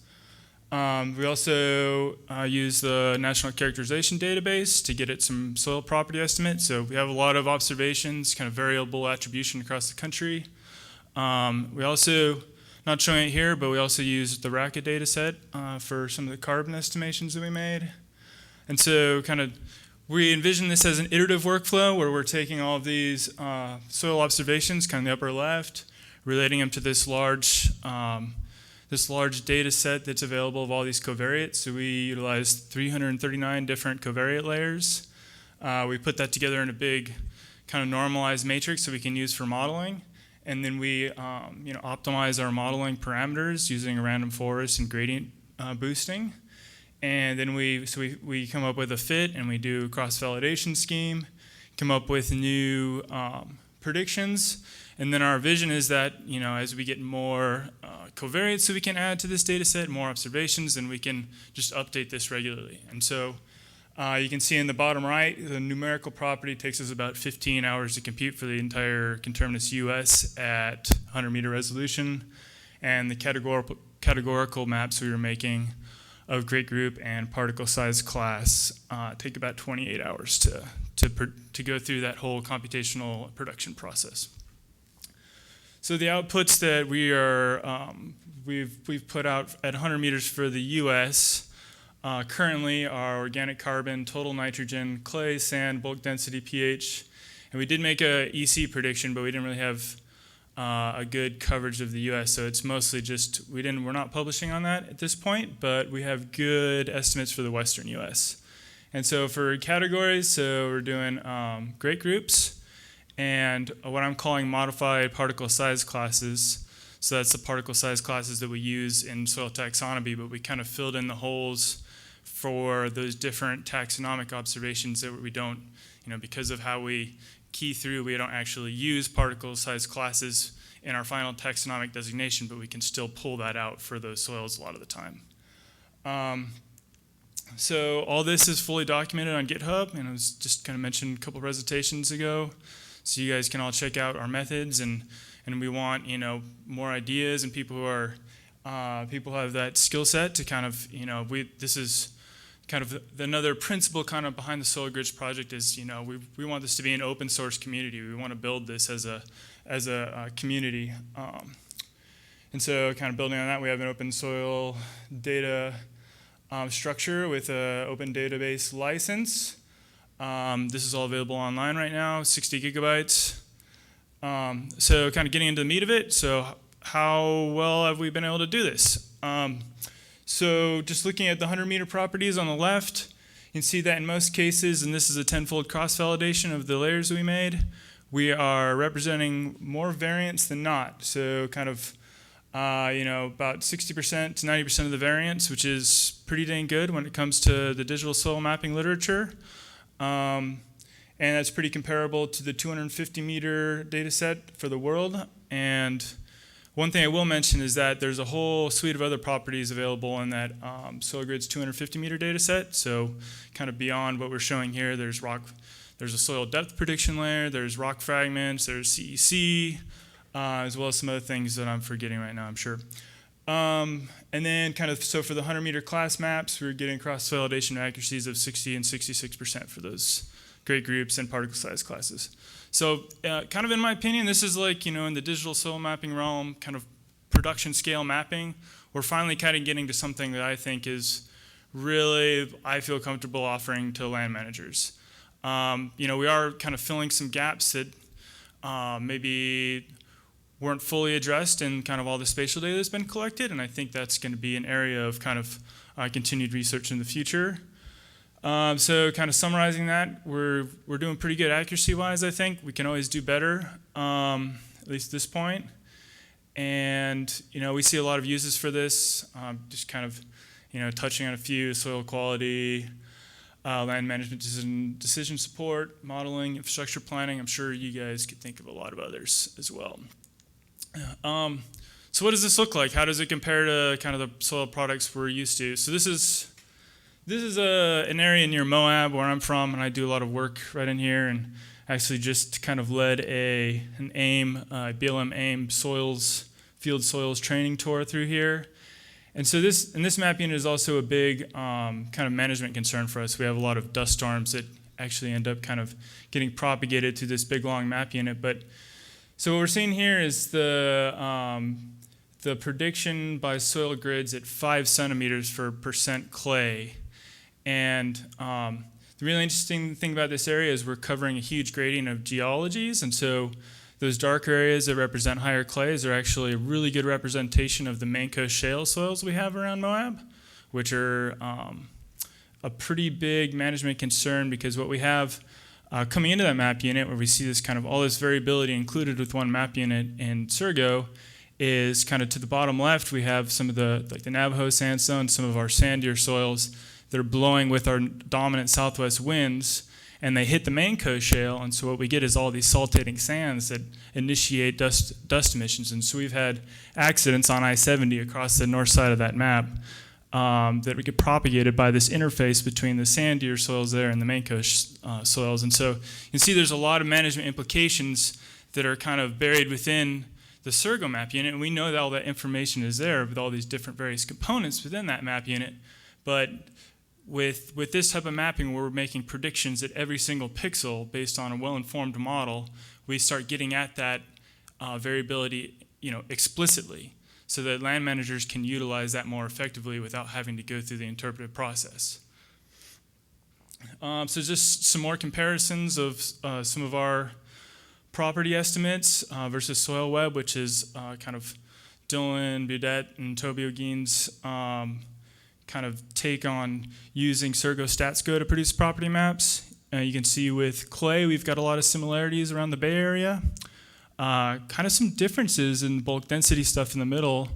We also use the National Characterization Database to get at some soil property estimates. So we have a lot of observations, kind of variable attribution across the country. We also, not showing it here, but we also use the RACA data set for some of the carbon estimations that we made. And so we envision this as an iterative workflow where we're taking all of these soil observations, kind of in the upper left, relating them to this large data set that's available of all these covariates. So we utilized 339 different covariate layers. We put that together in a big kind of normalized matrix that we can use for modeling. And then we optimize our modeling parameters using a random forest and gradient boosting. And then we come up with a fit, and we do a cross-validation scheme, come up with new predictions. And then our vision is that, as we get more covariates that we can add to this data set, more observations, then we can just update this regularly. And so you can see in the bottom right, the numerical property takes us about 15 hours to compute for the entire conterminous US at 100-meter resolution. And the categorical maps we were making of great group and particle size class take about 28 hours to go through that whole computational production process. So the outputs that we've put out at 100 meters for the U.S. Currently are organic carbon, total nitrogen, clay, sand, bulk density, pH, and we did make a EC prediction, but we didn't really have a good coverage of the U.S. So it's mostly just we're not publishing on that at this point, but we have good estimates for the Western U.S. And so for categories, so we're doing great groups and what I'm calling modified particle size classes. So that's the particle size classes that we use in soil taxonomy, but we kind of filled in the holes for those different taxonomic observations that we don't, because of how we key through, we don't actually use particle size classes in our final taxonomic designation, but we can still pull that out for those soils a lot of the time. So all this is fully documented on GitHub, and it was just kind of mentioned a couple presentations ago. So you guys can all check out our methods, and we want more ideas and people who are people who have that skill set to kind of this is kind of another principle kind of behind the Soil Grids project is we want this to be an open source community. We want to build this as a community, and so kind of building on that, we have an open soil data structure with an open database license. This is all available online right now, 60 gigabytes. So kind of getting into the meat of it. So how well have we been able to do this? So just looking at the 100-meter properties on the left, you can see that in most cases, and this is a 10-fold cross-validation of the layers we made, we are representing more variance than not. So kind of, about 60% to 90% of the variance, which is pretty dang good when it comes to the digital soil mapping literature. And that's pretty comparable to the 250-meter data set for the world. And one thing I will mention is that there's a whole suite of other properties available in that Soil Grids 250-meter data set. So kind of beyond what we're showing here, there's a soil depth prediction layer, there's rock fragments, there's CEC, as well as some other things that I'm forgetting right now, I'm sure. And then so for the 100-meter class maps, we're getting cross-validation accuracies of 60 and 66% for those great groups and particle size classes. So kind of in my opinion, this is like, in the digital soil mapping realm, kind of production scale mapping, we're finally kind of getting to something that I think is really, I feel comfortable offering to land managers. We are kind of filling some gaps that maybe weren't fully addressed in kind of all the spatial data that's been collected, and I think that's going to be an area of kind of continued research in the future. So kind of summarizing that, we're doing pretty good accuracy-wise, I think. We can always do better, at least at this point. And, we see a lot of uses for this, just kind of, touching on a few: soil quality, land management decision support, modeling, infrastructure planning. I'm sure you guys could think of a lot of others as well. So what does this look like? How does it compare to kind of the soil products we're used to? So this is an area near Moab where I'm from, and I do a lot of work right in here, and actually just kind of led an BLM AIM field soils training tour through here. And so this map unit is also a big kind of management concern for us. We have a lot of dust storms that actually end up kind of getting propagated to this big long map unit. But so what we're seeing here is the prediction by soil grids at 5 centimeters for percent clay. And the really interesting thing about this area is we're covering a huge gradient of geologies, and so those darker areas that represent higher clays are actually a really good representation of the main coast shale soils we have around Moab, which are a pretty big management concern, because what we have coming into that map unit, where we see this kind of all this variability included with one map unit in Surco, is kind of to the bottom left, we have some of the Navajo sandstone, some of our sandier soils that are blowing with our dominant southwest winds, and they hit the main coast shale, and so what we get is all these saltating sands that initiate dust emissions. And so we've had accidents on I-70 across the north side of that map that we get propagated by this interface between the sandier soils there and the main coast soils. And so you can see there's a lot of management implications that are kind of buried within the Surco map unit, and we know that all that information is there with all these different various components within that map unit. But with this type of mapping, where we're making predictions at every single pixel based on a well-informed model, we start getting at that variability, explicitly, so that land managers can utilize that more effectively without having to go through the interpretive process. So just some more comparisons of some of our property estimates versus Soil Web, which is kind of Dylan Baudet and Toby O'Gean's kind of take on using Surco StatsGo to produce property maps. You can see with clay, we've got a lot of similarities around the Bay Area. Kind of some differences in bulk density stuff in the middle.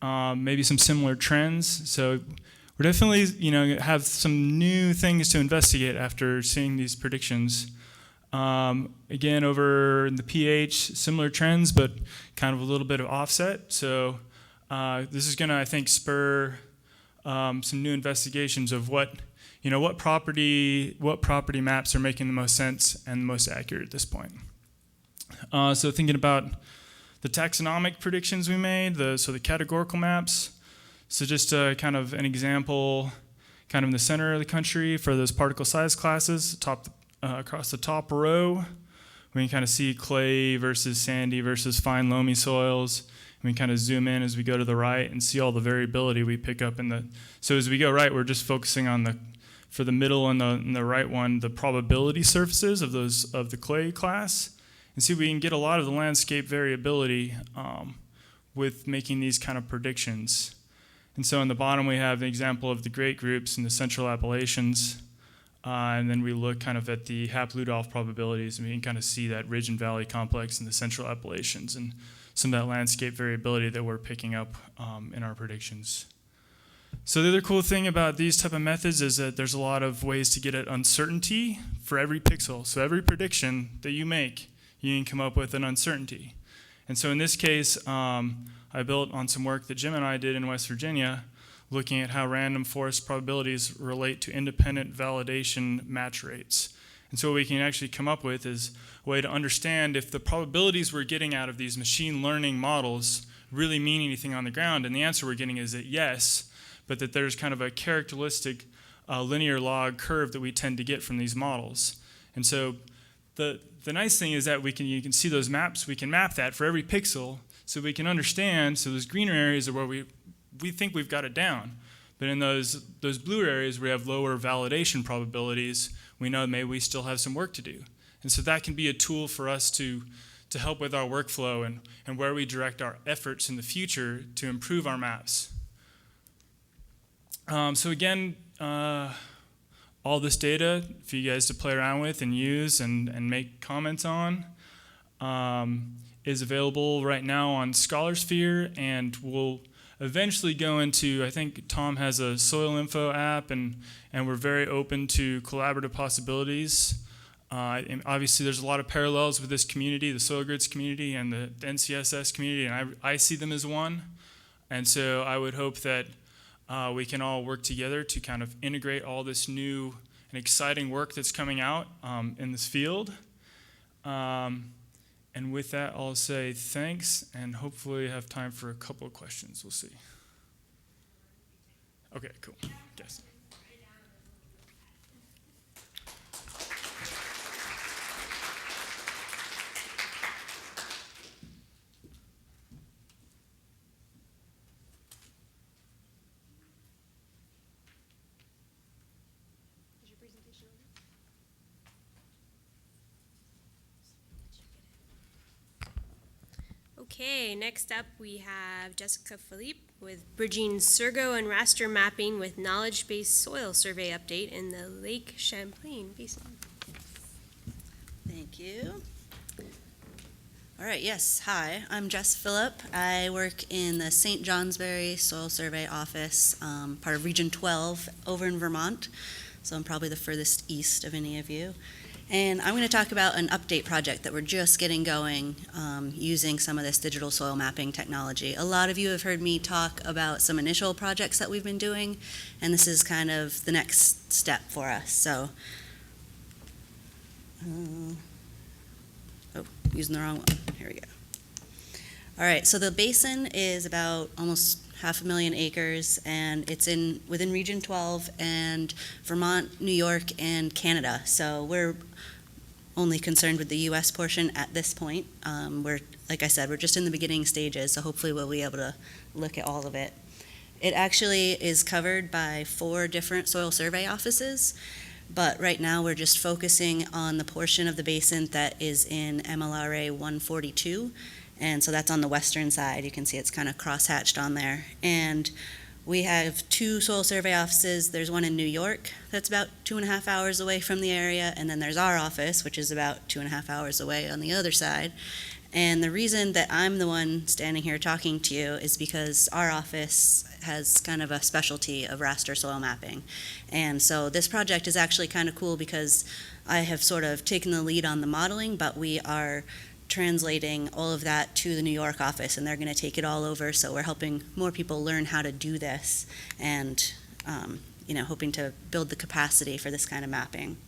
Maybe some similar trends. So we're definitely, have some new things to investigate after seeing these predictions. Again, over in the pH, similar trends, but kind of a little bit of offset. So this is going to, I think, spur some new investigations of what property maps are making the most sense and the most accurate at this point. So thinking about the taxonomic predictions we made, so the categorical maps. So just kind of an example, kind of in the center of the country for those particle size classes, across the top row, we can kind of see clay versus sandy versus fine loamy soils. We can kind of zoom in as we go to the right and see all the variability we pick up so as we go right, we're just focusing on for the middle and the right one, the probability surfaces of the clay class, and see if we can get a lot of the landscape variability with making these kind of predictions. And so on the bottom we have an example of the great groups in the Central Appalachians, and then we look kind of at the Hap-Ludolf probabilities, and we can kind of see that ridge and valley complex in the Central Appalachians and some of that landscape variability that we're picking up in our predictions. So the other cool thing about these type of methods is that there's a lot of ways to get at uncertainty for every pixel. So every prediction that you make, you can come up with an uncertainty. And so in this case, I built on some work that Jim and I did in West Virginia, looking at how random forest probabilities relate to independent validation match rates. And so what we can actually come up with is a way to understand if the probabilities we're getting out of these machine learning models really mean anything on the ground. And the answer we're getting is that yes, but that there's kind of a characteristic linear log curve that we tend to get from these models. And so the nice thing is that you can see those maps, we can map that for every pixel so we can understand, so those greener areas are where we think we've got it down. But in those blue areas where we have lower validation probabilities, we know maybe we still have some work to do. And so that can be a tool for us to help with our workflow and where we direct our efforts in the future to improve our maps. So again, all this data for you guys to play around with and use and make comments on is available right now on Scholarsphere, and we'll eventually go into, I think Tom has a soil info app, and we're very open to collaborative possibilities And obviously, there's a lot of parallels with this community, the soil grids community and the NCSS community, and I see them as one. And so I would hope that we can all work together to kind of integrate all this new and exciting work that's coming out in this field. And with that, I'll say thanks, and hopefully have time for a couple of questions. We'll see. Okay, cool. Yes. Okay, next up we have Jessica Philippe with Bridging Surco and Raster Mapping with Knowledge-Based Soil Survey Update in the Lake Champlain Basin. Thank you. All right, yes, hi, I'm Jess Phillip. I work in the St. Johnsbury Soil Survey Office, part of Region 12 over in Vermont, so I'm probably the furthest east of any of you. And I'm going to talk about an update project that we're just getting going using some of this digital soil mapping technology. A lot of you have heard me talk about some initial projects that we've been doing, and this is kind of the next step for us. So, using the wrong one. Here we go. All right, so the basin is about almost 500,000 acres, and it's within Region 12 and Vermont, New York, and Canada. So we're only concerned with the U.S. portion at this point. Like I said, we're just in the beginning stages, so hopefully we'll be able to look at all of it. It actually is covered by 4 different soil survey offices, but right now we're just focusing on the portion of the basin that is in MLRA 142. And so that's on the western side. You can see it's kind of cross-hatched on there. And we have 2 soil survey offices. There's one in New York that's about 2.5 hours away from the area, and then there's our office, which is about 2.5 hours away on the other side. And the reason that I'm the one standing here talking to you is because our office has kind of a specialty of raster soil mapping. And so this project is actually kind of cool because I have sort of taken the lead on the modeling, but we are translating all of that to the New York office, and they're going to take it all over. So we're helping more people learn how to do this, and hoping to build the capacity for this kind of mapping.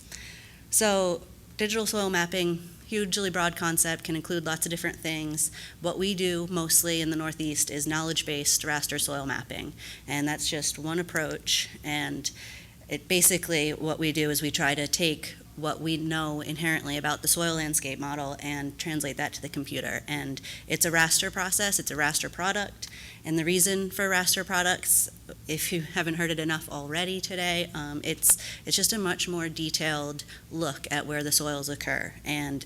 So digital soil mapping, hugely broad concept, can include lots of different things. What we do mostly in the Northeast is knowledge-based raster soil mapping, and that's just one approach. And it basically, what we do is we try to take what we know inherently about the soil landscape model and translate that to the computer. And it's a raster process, it's a raster product. And the reason for raster products, if you haven't heard it enough already today, it's just a much more detailed look at where the soils occur. And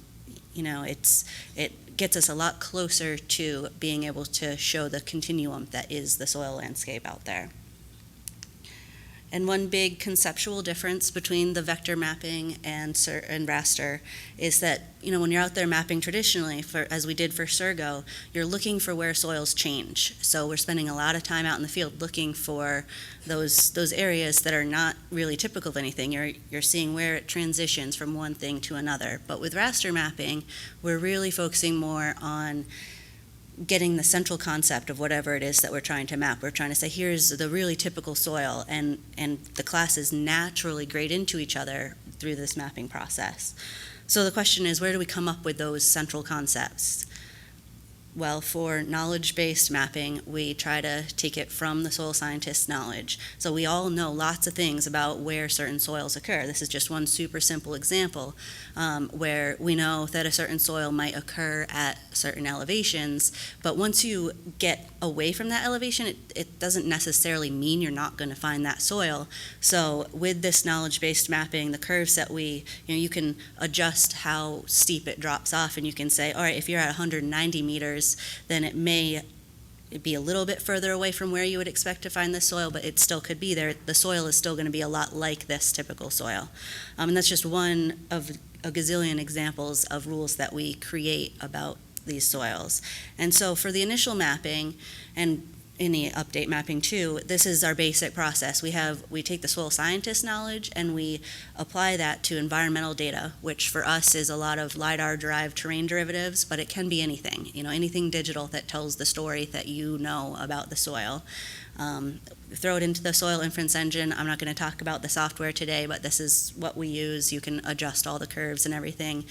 it gets us a lot closer to being able to show the continuum that is the soil landscape out there. And one big conceptual difference between the vector mapping and raster is that, when you're out there mapping traditionally, as we did for Surco, you're looking for where soils change. So we're spending a lot of time out in the field looking for those areas that are not really typical of anything. You're seeing where it transitions from one thing to another. But with raster mapping, we're really focusing more on getting the central concept of whatever it is that we're trying to map. We're trying to say, here's the really typical soil, and the classes naturally grade into each other through this mapping process. So the question is, where do we come up with those central concepts? Well, for knowledge-based mapping, we try to take it from the soil scientist's knowledge. So we all know lots of things about where certain soils occur. This is just one super simple example where we know that a certain soil might occur at certain elevations, but once you get away from that elevation, it doesn't necessarily mean you're not going to find that soil. So with this knowledge-based mapping, the curves that you can adjust how steep it drops off, and you can say, all right, if you're at 190 meters, then it may be a little bit further away from where you would expect to find this soil, but it still could be there. The soil is still going to be a lot like this typical soil. And that's just one of a gazillion examples of rules that we create about these soils. And so for the initial mapping, and in the update mapping too, this is our basic process. We take the soil scientist knowledge and we apply that to environmental data, which for us is a lot of LiDAR-derived terrain derivatives, but it can be anything, anything digital that tells the story that you know about the soil. Throw it into the soil inference engine. I'm not going to talk about the software today, but this is what we use. You can adjust all the curves and everything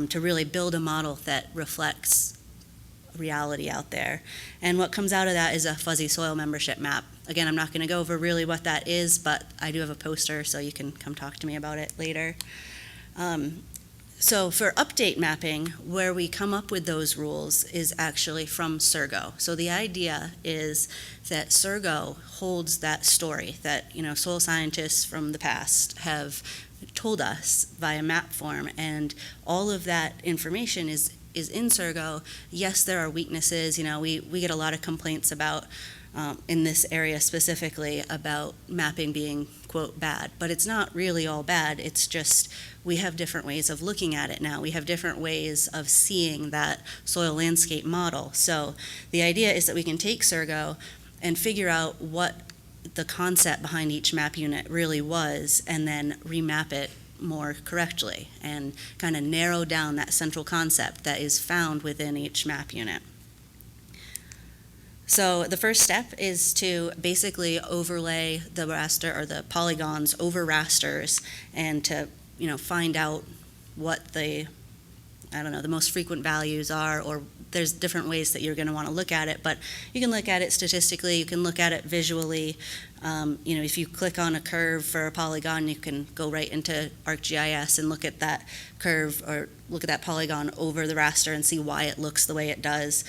to really build a model that reflects reality out there. And what comes out of that is a fuzzy soil membership map. Again, I'm not going to go over really what that is, but I do have a poster, so you can come talk to me about it later. So for update mapping, where we come up with those rules is actually from Surco. So the idea is that Surco holds that story that, soil scientists from the past have told us via map form, and all of that information is in Surco. Yes, there are weaknesses. We get a lot of complaints about, in this area specifically, about mapping being, quote, bad. But it's not really all bad. It's just we have different ways of looking at it now. We have different ways of seeing that soil landscape model. So the idea is that we can take Surco and figure out what the concept behind each map unit really was, and then remap it more correctly and kind of narrow down that central concept that is found within each map unit. So the first step is to basically overlay the raster or the polygons over rasters and to find out what the most frequent values are, or there's different ways that you're going to want to look at it, but you can look at it statistically, you can look at it visually. If you click on a curve for a polygon, you can go right into ArcGIS and look at that curve or look at that polygon over the raster and see why it looks the way it does.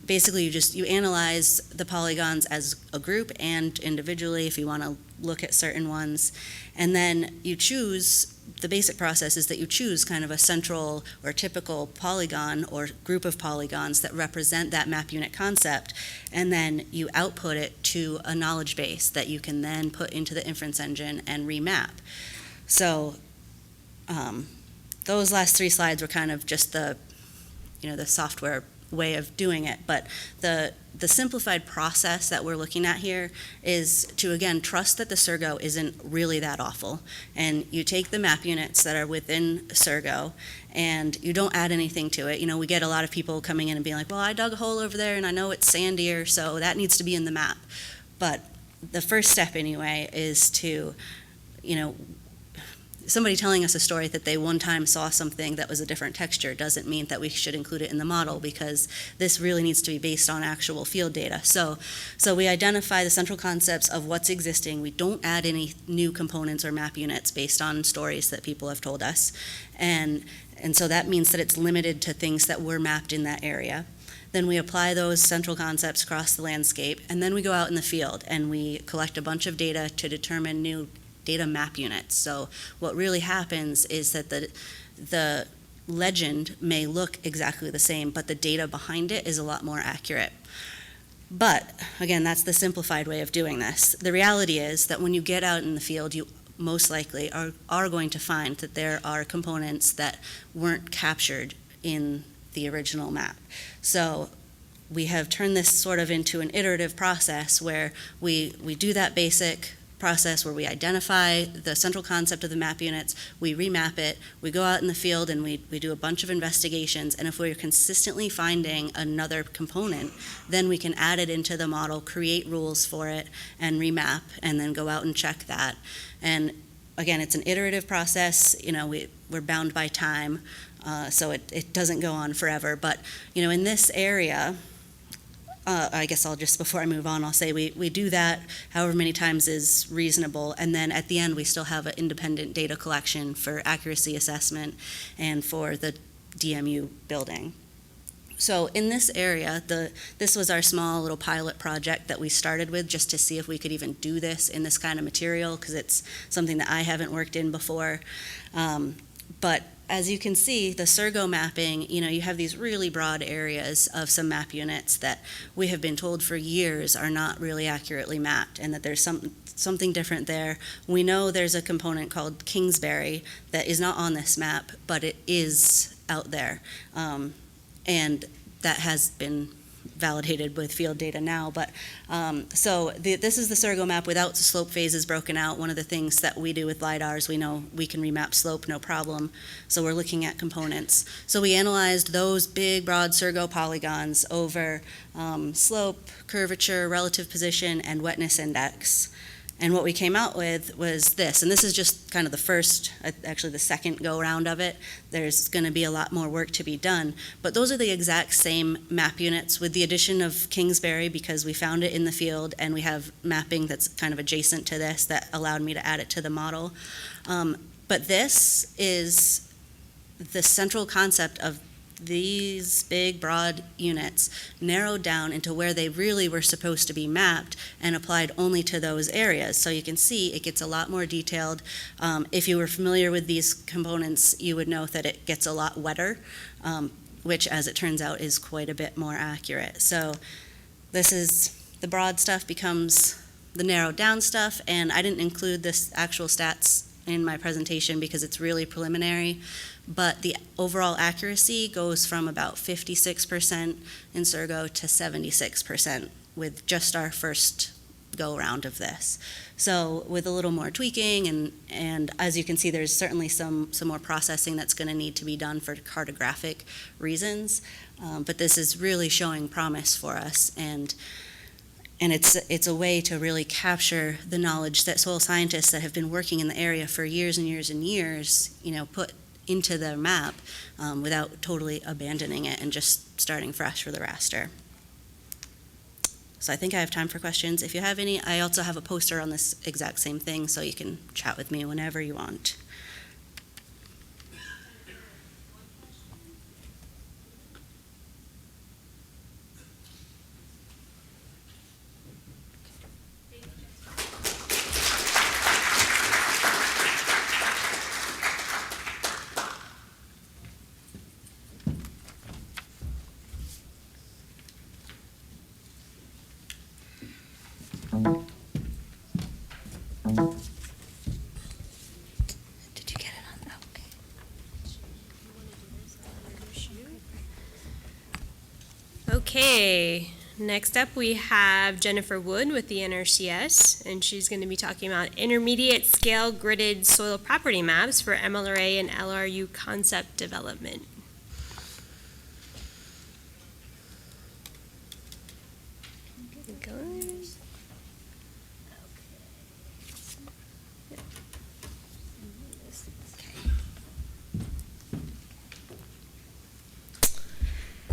Basically, you analyze the polygons as a group and individually if you want to look at certain ones, and then you choose. The basic process is that you choose kind of a central or typical polygon or group of polygons that represent that map unit concept, and then you output it to a knowledge base that you can then put into the inference engine and remap. So those last three slides were kind of just the software way of doing it, but the simplified process that we're looking at here is to, again, trust that the Surco isn't really that awful, and you take the map units that are within Surco and you don't add anything to it. We get a lot of people coming in and being like, well, I dug a hole over there and I know it's sandier, so that needs to be in the map. But the first step anyway is to, somebody telling us a story that they one time saw something that was a different texture doesn't mean that we should include it in the model, because this really needs to be based on actual field data. So we identify the central concepts of what's existing. We don't add any new components or map units based on stories that people have told us. And so that means that it's limited to things that were mapped in that area. Then we apply those central concepts across the landscape, and then we go out in the field and we collect a bunch of data to determine new data map units. So what really happens is that the legend may look exactly the same, but the data behind it is a lot more accurate. But again, that's the simplified way of doing this. The reality is that when you get out in the field, you most likely are going to find that there are components that weren't captured in the original map. So we have turned this sort of into an iterative process where we do that basic process where we identify the central concept of the map units, we remap it, we go out in the field and we do a bunch of investigations, and if we're consistently finding another component, then we can add it into the model, create rules for it, and remap, and then go out and check that. And again, it's an iterative process. We're bound by time, so it doesn't go on forever, but in this area, I guess before I move on, I'll say we do that however many times is reasonable, and then at the end we still have an independent data collection for accuracy assessment and for the DMU building. So in this area, this was our small little pilot project that we started with just to see if we could even do this in this kind of material, because it's something that I haven't worked in before. But as you can see, the Surco mapping, you have these really broad areas of some map units that we have been told for years are not really accurately mapped, and that there's something different there. We know there's a component called Kingsbury that is not on this map, but it is out there. And that has been validated with field data now. But this is the Surco map without the slope phases broken out. One of the things that we do with LiDARs, we know we can remap slope, no problem. So we're looking at components. So we analyzed those big, broad Surco polygons over slope, curvature, relative position, and wetness index. And what we came out with was this, and this is just kind of the first, actually the second go-around of it. There's going to be a lot more work to be done, but those are the exact same map units with the addition of Kingsbury, because we found it in the field and we have mapping that's kind of adjacent to this that allowed me to add it to the model. But this is the central concept of these big, broad units narrowed down into where they really were supposed to be mapped and applied only to those areas. So you can see it gets a lot more detailed. If you were familiar with these components, you would know that it gets a lot wetter, which, as it turns out, is quite a bit more accurate. So this is the broad stuff becomes the narrowed down stuff, and I didn't include this actual stats in my presentation because it's really preliminary. But the overall accuracy goes from about 56% in Surco to 76% with just our first go-around of this. So with a little more tweaking, and as you can see, there's certainly some more processing that's going to need to be done for cartographic reasons. But this is really showing promise for us, and it's a way to really capture the knowledge that soil scientists that have been working in the area for years and years and years, put into their map without totally abandoning it and just starting fresh for the raster. So I think I have time for questions. If you have any, I also have a poster on this exact same thing, so you can chat with me whenever you want. Did you get it on? Okay. Okay, next up we have Jennifer Wood with the NRCS, and she's going to be talking about intermediate scale gridded soil property maps for MLRA and LRU concept development.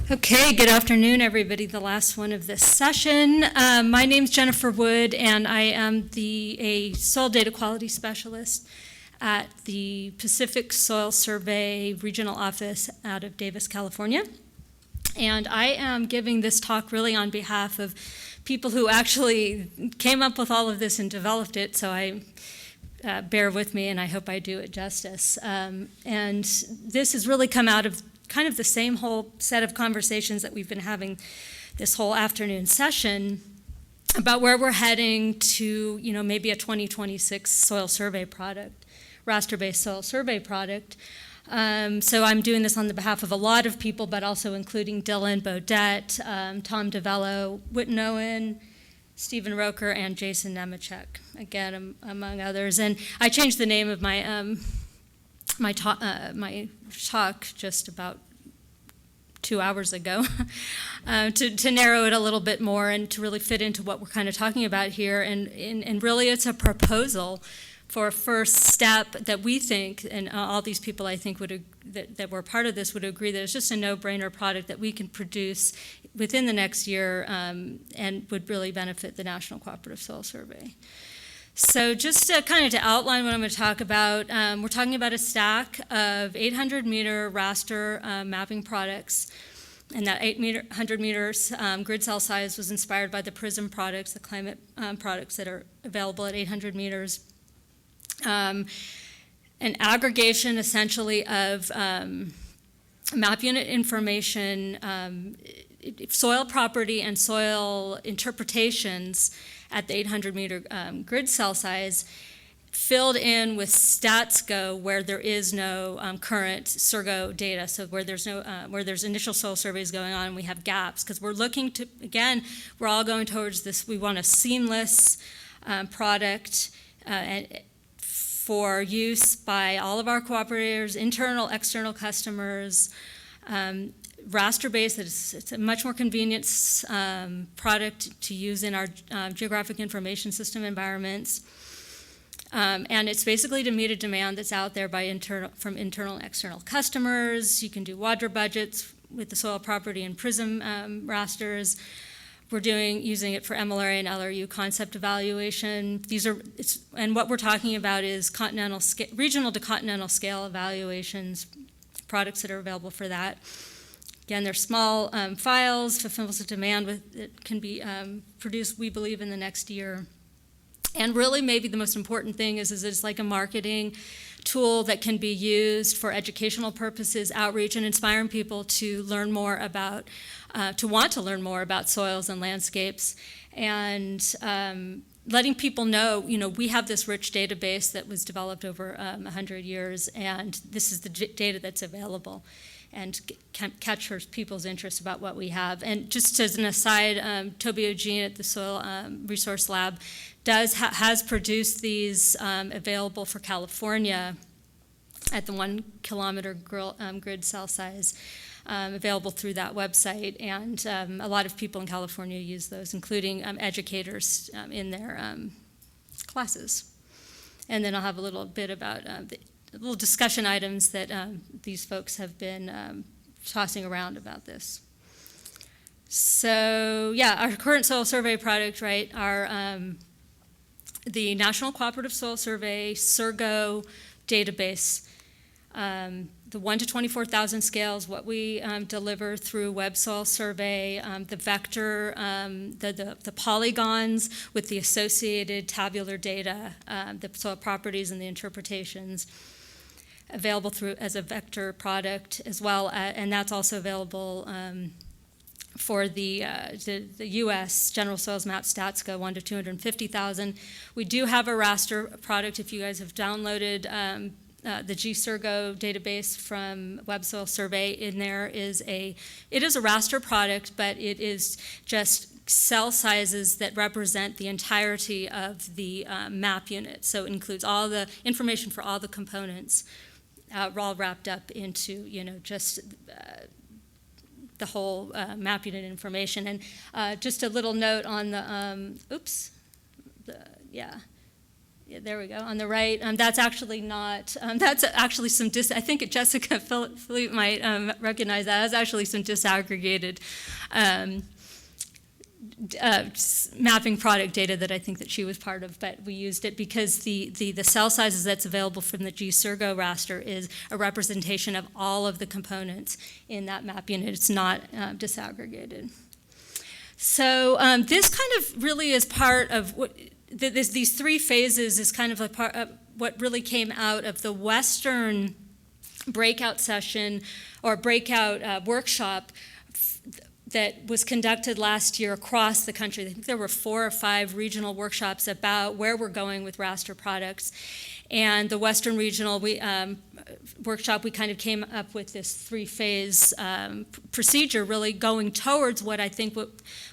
Okay, good afternoon, everybody. The last one of this session. My name's Jennifer Wood, and I am a soil data quality specialist at the Pacific Soil Survey Regional Office out of Davis, California. And I am giving this talk really on behalf of people who actually came up with all of this and developed it, so I bear with me, and I hope I do it justice. And this has really come out of kind of the same whole set of conversations that we've been having this whole afternoon session about where we're heading to, maybe a 2026 soil survey product, raster-based soil survey product. So I'm doing this on the behalf of a lot of people, but also including Dylan Bodette, Tom DeVello, Whitten Owen, Stephen Roker, and Jason Nemechek, again, among others. And I changed the name of my my talk just about 2 hours ago to narrow it a little bit more and to really fit into what we're kind of talking about here. And really it's a proposal for a first step that we think, and all these people I think that were part of this would agree that it's just a no-brainer product that we can produce within the next year and would really benefit the National Cooperative Soil Survey. So just to outline what I'm going to talk about, we're talking about a stack of 800-meter raster mapping products, and that 800 meters grid cell size was inspired by the PRISM products, the climate products that are available at 800 meters. An aggregation, essentially, of map unit information, soil property and soil interpretations at the 800-meter grid cell size filled in with StatsGo where there is no current Surco data, so where there's no where there's initial soil surveys going on, and we have gaps, because we're looking to, again, we're all going towards this, we want a seamless product for use by all of our cooperators, internal, external customers, raster-based. It's a much more convenient product to use in our geographic information system environments. And it's basically to meet a demand that's out there from internal and external customers. You can do water budgets with the soil property and PRISM rasters. We're using it for MLRA and LRU concept evaluation. And what we're talking about is regional to continental scale evaluations, products that are available for that. Again, they're small files, fulfills a demand that can be produced, we believe, in the next year. And really, maybe the most important thing is it's like a marketing tool that can be used for educational purposes, outreach, and inspiring people to learn more about, to want to learn more about soils and landscapes, and letting people know, we have this rich database that was developed over 100 years, and this is the data that's available, and captures people's interest about what we have. And just as an aside, Toby Eugene at the Soil Resource Lab has produced these available for California at the 1 kilometer grid cell size, available through that website. And a lot of people in California use those, including educators in their classes. And then I'll have a little bit about the little discussion items that these folks have been tossing around about this. So yeah, our current soil survey product, right, the National Cooperative Soil Survey Surco database, the 1 to 24,000 scales, what we deliver through Web Soil Survey, the vector, the polygons with the associated tabular data, the soil properties and the interpretations, available as a vector product as well, and that's also available for the U.S. General Soils Map StatsGo 1 to 250,000. We do have a raster product. If you guys have downloaded the GSurgo database from Web Soil Survey, it is a raster product, but it is just cell sizes that represent the entirety of the map unit. So it includes all the information for all the components, all wrapped up into just the whole map unit information. And just a little note on the, there we go, on the right, that's actually not, that's actually some, I think Jessica Philippe might recognize that. That's actually some disaggregated mapping product data that I think that she was part of, but we used it because the cell sizes that's available from the GSurgo raster is a representation of all of the components in that map unit. It's not disaggregated. So this kind of really is part of what, these three phases is kind of a part of what really came out of the Western breakout session or breakout workshop that was conducted last year across the country. I think there were 4 or 5 regional workshops about where we're going with raster products. And the Western Regional workshop, we kind of came up with this 3-phase procedure, really going towards what I think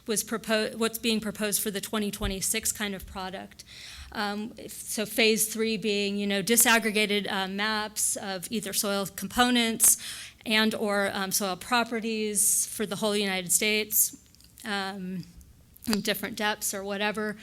what's being proposed for the 2026 kind of product. So phase 3 being, disaggregated maps of either soil components and or soil properties for the whole United States, in different depths or whatever.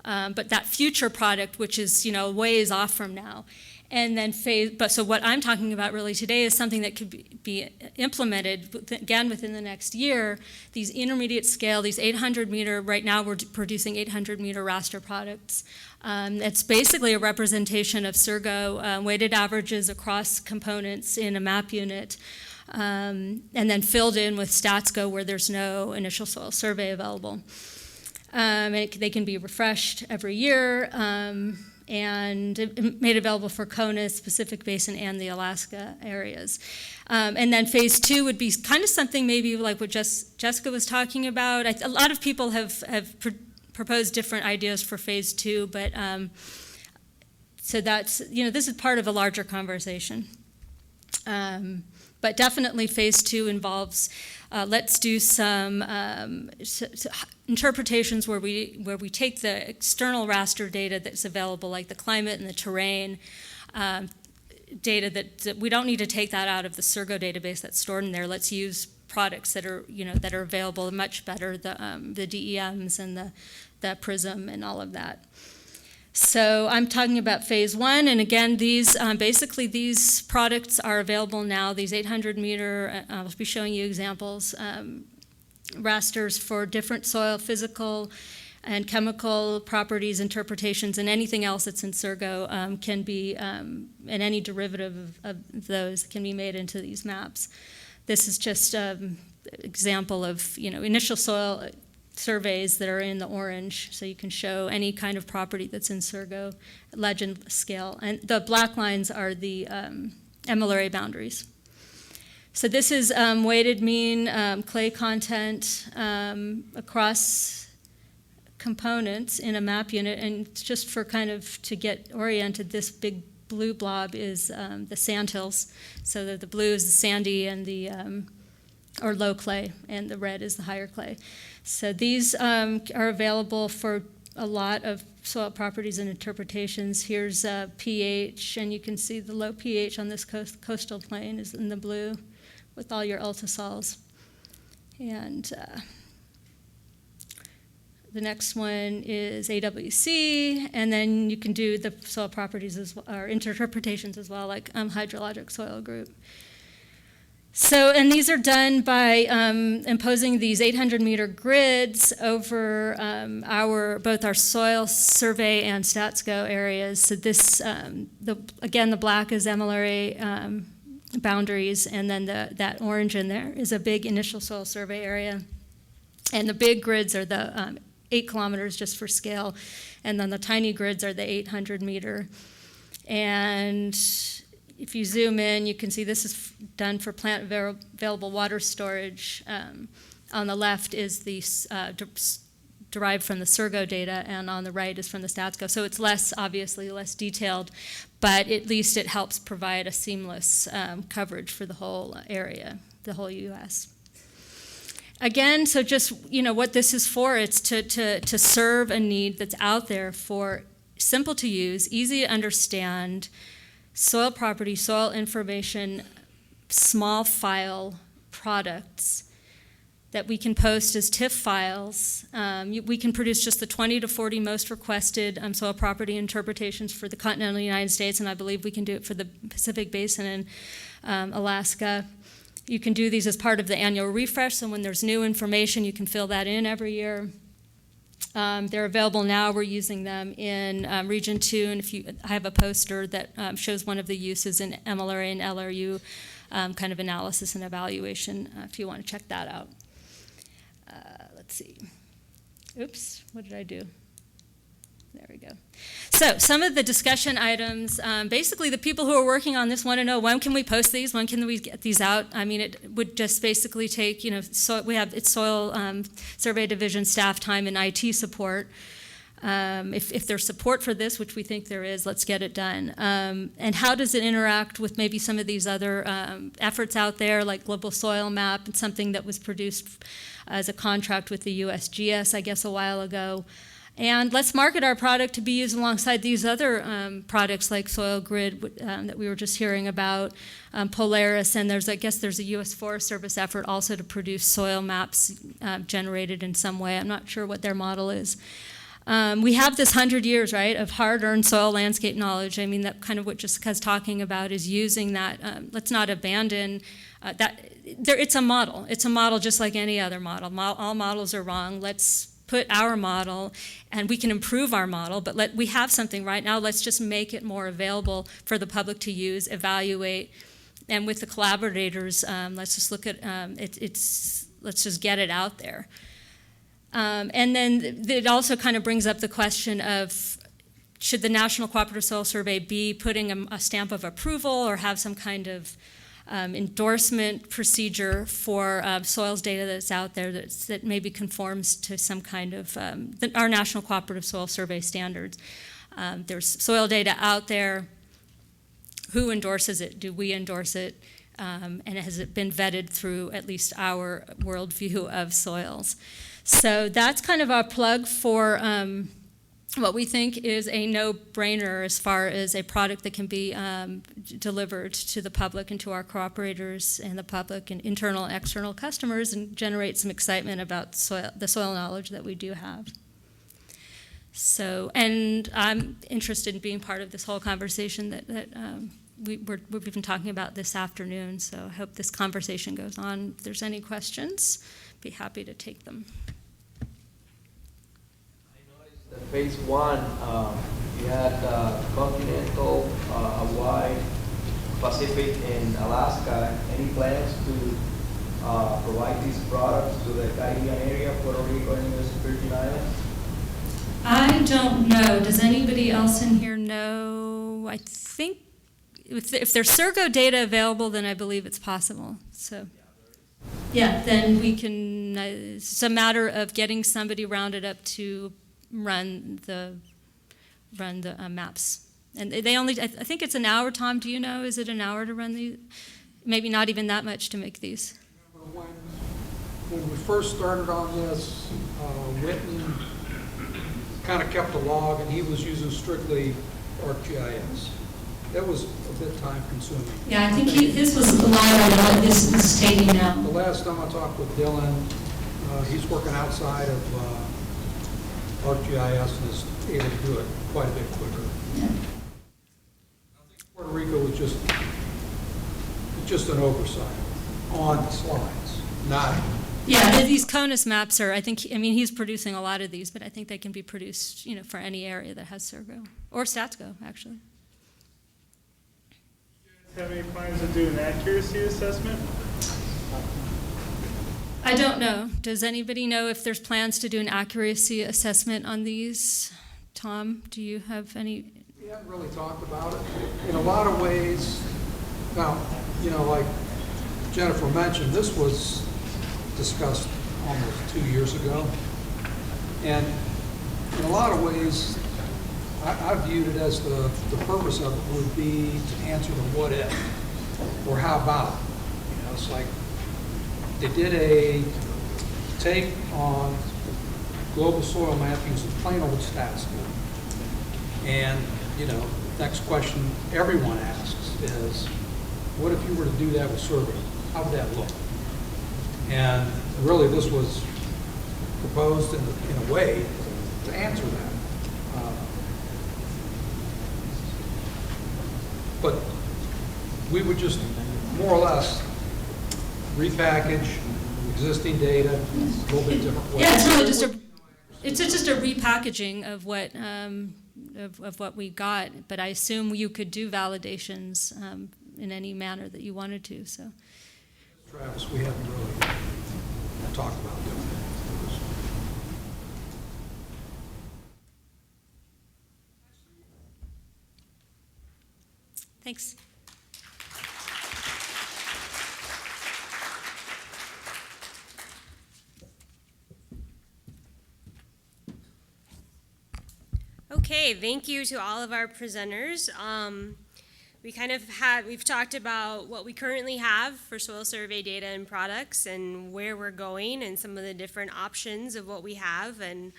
But that future product, which is, ways off from now. And then so what I'm talking about really today is something that could be implemented, again, within the next year. These intermediate scale, these 800 meter, right now we're producing 800 meter raster products. It's basically a representation of Surco weighted averages across components in a map unit, and then filled in with StatsGo where there's no initial soil survey available. They can be refreshed every year, and made available for CONUS, Pacific Basin, and the Alaska areas. And then phase 2 would be kind of something maybe like what Jessica was talking about. A lot of people have proposed different ideas for phase 2, but So that's, this is part of a larger conversation. But definitely phase 2 involves, let's do some interpretations where we take the external raster data that's available, like the climate and the terrain, data that we don't need to take that out of the Surco database that's stored in there. Let's use products that are, that are available much better, the DEMs and the Prism and all of that. So I'm talking about phase 1, and again, these basically these products are available now. These 800-meter, I'll be showing you examples, rasters for different soil physical and chemical properties, interpretations, and anything else that's in Surco can be, and any derivative of those can be made into these maps. This is just an example of, initial soil surveys that are in the orange, so you can show any kind of property that's in Surco, legend scale. And the black lines are the MLRA boundaries. So this is weighted mean clay content across components in a map unit, and just for kind of to get oriented, this big blue blob is the sandhills. So the blue is the sandy and the or low clay, and the red is the higher clay. So these are available for a lot of soil properties and interpretations. Here's pH, and you can see the low pH on this coastal plain is in the blue with all your ultrasols. And the next one is AWC, and then you can do the soil properties as well, or interpretations as well, like hydrologic soil group. So, and these are done by imposing these 800-meter grids over both our soil survey and StatsGo areas. So this, again, the black is MLRA boundaries, and then that orange in there is a big initial soil survey area. And the big grids are the 8 kilometers just for scale, and then the tiny grids are the 800-meter. And if you zoom in, you can see this is done for plant available water storage. On the left is the derived from the Surco data, and on the right is from the StatsGo. So it's obviously less detailed, but at least it helps provide a seamless coverage for the whole area, the whole U.S. Again, so just, what this is for, it's to serve a need that's out there for simple to use, easy to understand, soil property, soil information, small file products that we can post as TIFF files. We can produce just the 20 to 40 most requested soil property interpretations for the continental United States, and I believe we can do it for the Pacific Basin and Alaska. You can do these as part of the annual refresh, so when there's new information, you can fill that in every year. They're available now. We're using them in Region 2, and I have a poster that shows one of the uses in MLRA and LRU kind of analysis and evaluation, if you want to check that out. Let's see. Oops, what did I do? There we go. So some of the discussion items, basically the people who are working on this want to know, when can we post these? When can we get these out? I mean, it would just basically take, we have soil survey division staff time and IT support. If there's support for this, which we think there is, let's get it done. And how does it interact with maybe some of these other efforts out there, like Global Soil Map, and something that was produced as a contract with the USGS, I guess, a while ago. And let's market our product to be used alongside these other products like Soil Grid that we were just hearing about, Polaris, and there's a U.S. Forest Service effort also to produce soil maps generated in some way. I'm not sure what their model is. We have this 100 years, right, of hard-earned soil landscape knowledge. I mean, that kind of what Jessica's talking about is using that. Let's not abandon that. It's a model. It's a model just like any other model. All models are wrong. Let's put our model, and we can improve our model, but we have something right now. Let's just make it more available for the public to use, evaluate, and with the collaborators, let's just look at let's just get it out there. And then it also kind of brings up the question of, should the National Cooperative Soil Survey be putting a stamp of approval or have some kind of endorsement procedure for soils data that's out there that maybe conforms to some kind of our National Cooperative Soil Survey standards. There's soil data out there. Who endorses it? Do we endorse it? And has it been vetted through at least our worldview of soils? So that's kind of our plug for what we think is a no-brainer as far as a product that can be delivered to the public and to our cooperators and the public and internal and external customers and generate some excitement about the soil knowledge that we do have. So, and I'm interested in being part of this whole conversation that we've been talking about this afternoon, so I hope this conversation goes on. If there's any questions, be happy to take them. Phase 1, you had continental, Hawaii, Pacific, and Alaska. Any plans to provide these products to the Caribbean area, Puerto Rico, and U.S. Virgin Islands? I don't know. Does anybody else in here know? I think if there's Surco data available, then I believe it's possible. So, yeah, then we can. It's a matter of getting somebody rounded up to run the maps. And they only. I think it's an hour. Tom, do you know? Is it an hour to run these? Maybe not even that much to make these. When we first started on this, Whitney kind of kept a log, and he was using strictly ArcGIS. That was a bit time consuming. Yeah, I think his was a lot on what this is taking now. The last time I talked with Dylan, he's working outside of ArcGIS and is able to do it quite a bit quicker. Yeah. I think Puerto Rico was just an oversight on the slides, not. Yeah, these CONUS maps are, I mean, he's producing a lot of these, but I think they can be produced, for any area that has Surco, or StatsGo, actually. Do you guys have any plans to do an accuracy assessment? I don't know. Does anybody know if there's plans to do an accuracy assessment on these? Tom, do you have any? We haven't really talked about it. In a lot of ways, now, like Jennifer mentioned, this was discussed almost 2 years ago. And in a lot of ways, I viewed it as the purpose of it would be to answer the what if, or how about. It's like they did a take on global soil mapping using plain old stats. And, next question everyone asks is, what if you were to do that with survey? How would that look? And really, this was proposed in a way to answer that. But we would just more or less repackage existing data a little bit different way. Yeah, it's really just a repackaging of what of what we got. But I assume you could do validations in any manner that you wanted to. So. Travis, we haven't really talked about doing that. Thanks. Okay, thank you to all of our presenters. We've talked about what we currently have for soil survey data and products and where we're going and some of the different options of what we have. And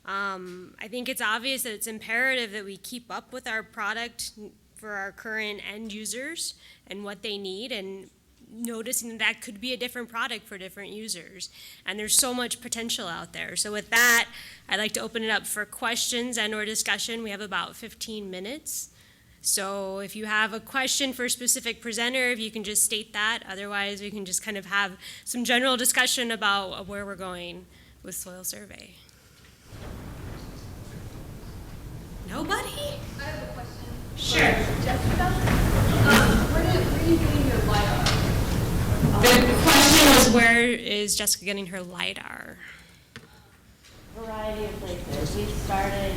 I think it's obvious that it's imperative that we keep up with our product for our current end users and what they need, and noticing that could be a different product for different users. And there's so much potential out there. So with that, I'd like to open it up for questions and or discussion. We have about 15 minutes. So if you have a question for a specific presenter, if you can just state that. Otherwise, we can just kind of have some general discussion about where we're going with soil survey. Nobody? I have a question. Sure. Jessica, where are you getting your LiDAR? The question was, where is Jessica getting her LiDAR? Variety of places. We started,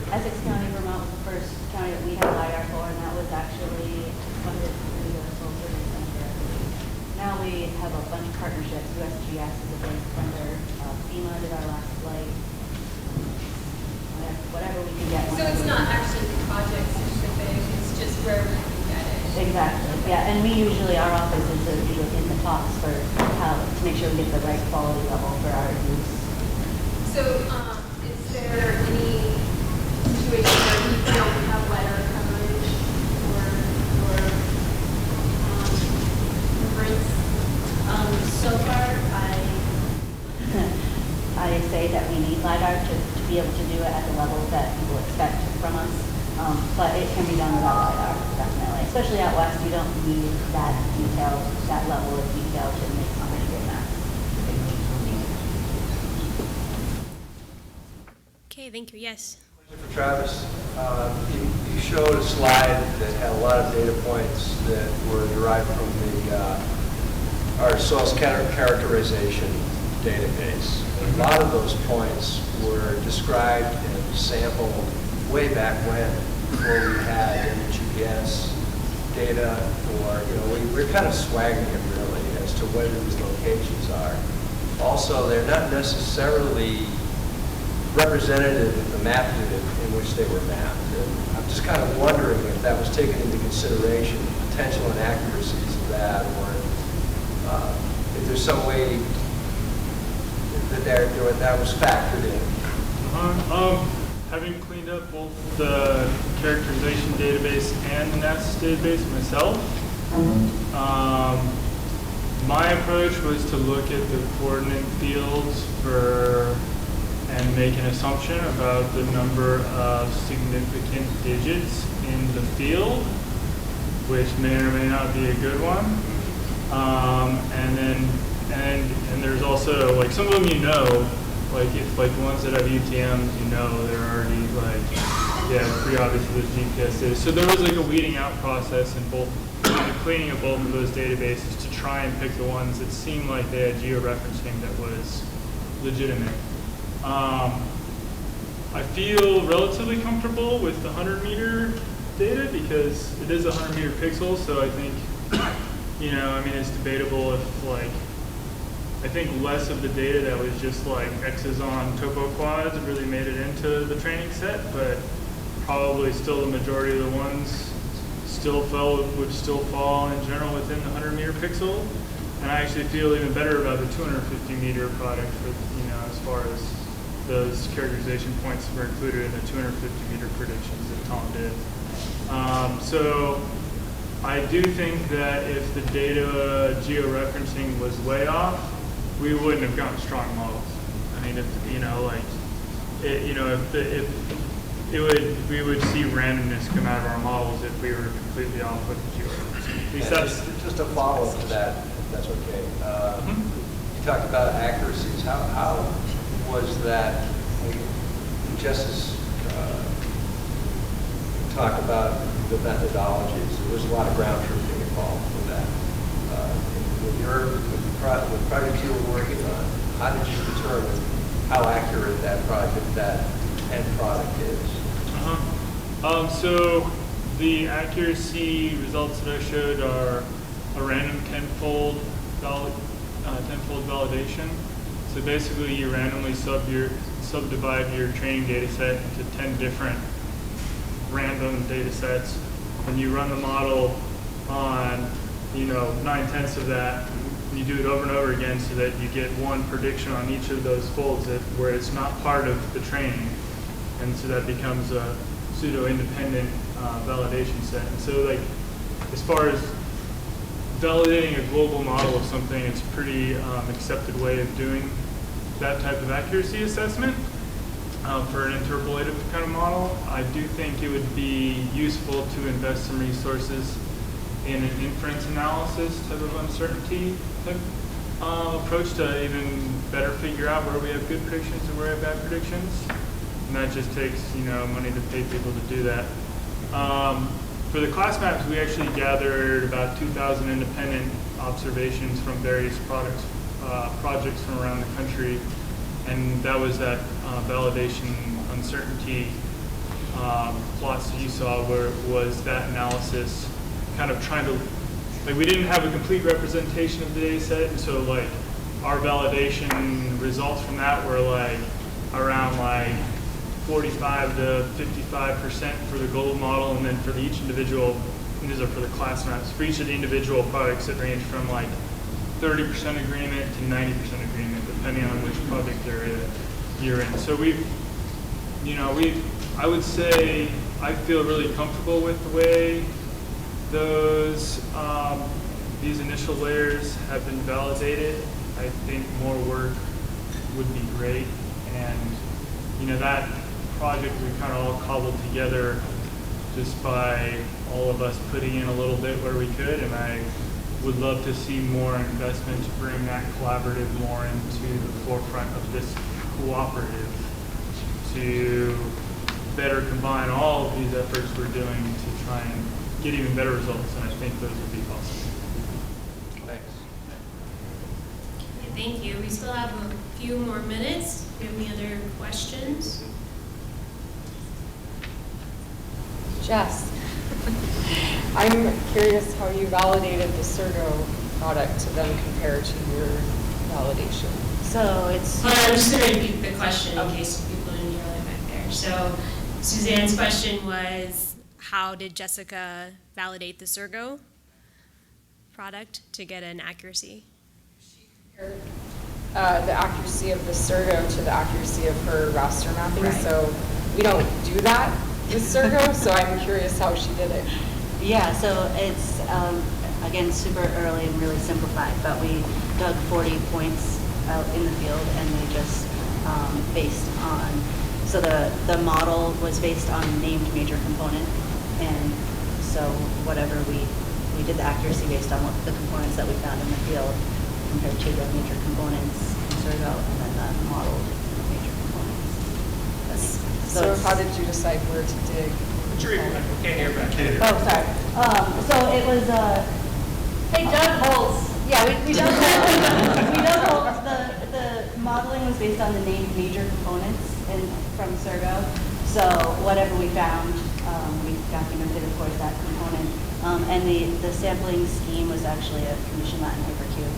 Essex County, Vermont was the first county that we had LiDAR for, and that was actually funded through the Soil Survey Center. Now we have a bunch of partnerships. USGS is a big funder. FEMA did our last flight. I whatever we can get. So it's not actually project specific, it's just where we can get it. Exactly, yeah, and we usually, our office is in the talks for how to make sure we get the right quality level for our use. So, is there any situation where we don't have LiDAR coverage or reference? So far, I say that we need LiDAR to be able to do it at the levels that people expect from us. But it can be done without LiDAR, definitely. Especially out west, you don't need that detail, that level of detail to make somebody good maps. Okay, thank you. Yes. For Travis, you showed a slide that had a lot of data points that were derived from our soils characterization database. A lot of those points were described and sampled way back when, before we had any GPS data, or we're kind of swagging it really as to where these locations are. Also, they're not necessarily representative of the map unit in which they were mapped. And I'm just kind of wondering if that was taken into consideration, the potential inaccuracies of that, or if there's some way that that was factored in. Having cleaned up both the characterization database and the NASS database myself, my approach was to look at the coordinate fields and make an assumption about the number of significant digits in the field, which may or may not be a good one. And there's also, like, some of them like if like the ones that have UTMs, they're already pretty obvious for those GPS data. So there was like a weeding out process in both, cleaning of both of those databases to try and pick the ones that seemed like they had georeferencing that was legitimate. I feel relatively comfortable with the 100-meter data because it is 100-meter pixels, so I think, it's debatable if, I think less of the data that was just X's on topo quads really made it into the training set, but probably still the majority of the ones would still fall in general within the 100-meter pixel. And I actually feel even better about the 250-meter product for, as far as those characterization points were included in the 250-meter predictions that Tom did. So I do think that if the data georeferencing was way off, we wouldn't have gotten strong models. I mean, we would see randomness come out of our models if we were completely off with the georeferencing. At least that's just a follow-up to that, if that's okay. You talked about accuracies. How was that? Just as talk about the methodologies, there was a lot of ground truthing involved with that. With the project you were working on, how did you determine how accurate that end product is? So the accuracy results that I showed are a random tenfold validation. So basically, you randomly subdivide your training data set into 10 different random data sets, and you run the model on 9/10 of that, and you do it over and over again so that you get one prediction on each of those folds where it's not part of the training, and so that becomes a pseudo-independent validation set. And so, as far as validating a global model of something, it's a pretty accepted way of doing that type of accuracy assessment. For an interpolative kind of model, I do think it would be useful to invest some resources in an inference analysis type of uncertainty type approach to even better figure out where we have good predictions and where we have bad predictions. And that just takes money to pay people to do that. For the class maps, we actually gathered about 2,000 independent observations from various projects from around the country, and that was that validation uncertainty plots that you saw, where it was that analysis kind of trying to, we didn't have a complete representation of the data set, and so our validation results from that were around 45 to 55% for the global model, and then for each individual, and these are for the class maps, for each of the individual products that range from like 30% agreement to 90% agreement, depending on which project area you're in. So I would say I feel really comfortable with the way these initial layers have been validated. I think more work would be great, and that project we kind of all cobbled together just by all of us putting in a little bit where we could, and I would love to see more investment to bring that collaborative more into the forefront of this cooperative to better combine all of these efforts we're doing to try and get even better results, and I think those would be possible. Thanks. Okay, thank you. We still have a few more minutes. Do you have any other questions? Jess, I'm curious how you validated the Surco product to then compare to your validation. So it's. Hold on, I'm just going to repeat the question in case people didn't hear it back there. So Suzanne's question was, how did Jessica validate the Surco product to get an accuracy? The accuracy of the Surco to the accuracy of her raster mapping. Right. So we don't do that with Surco, so I'm curious how she did it. Yeah, so it's, again, super early and really simplified, but we dug 40 points out in the field, and we just based on, so the model was based on named major component, and so whatever we did the accuracy based on what the components that we found in the field compared to the major components in Surco, and then the modeled major components. So how did you decide where to dig? Can't hear back. Oh, sorry. So it was, they dug holes. Yeah, we dug holes. We dug holes. The modeling was based on the named major components from Surco. So whatever we found, we documented, of course, that component. And the sampling scheme was actually a condition Latin hypercube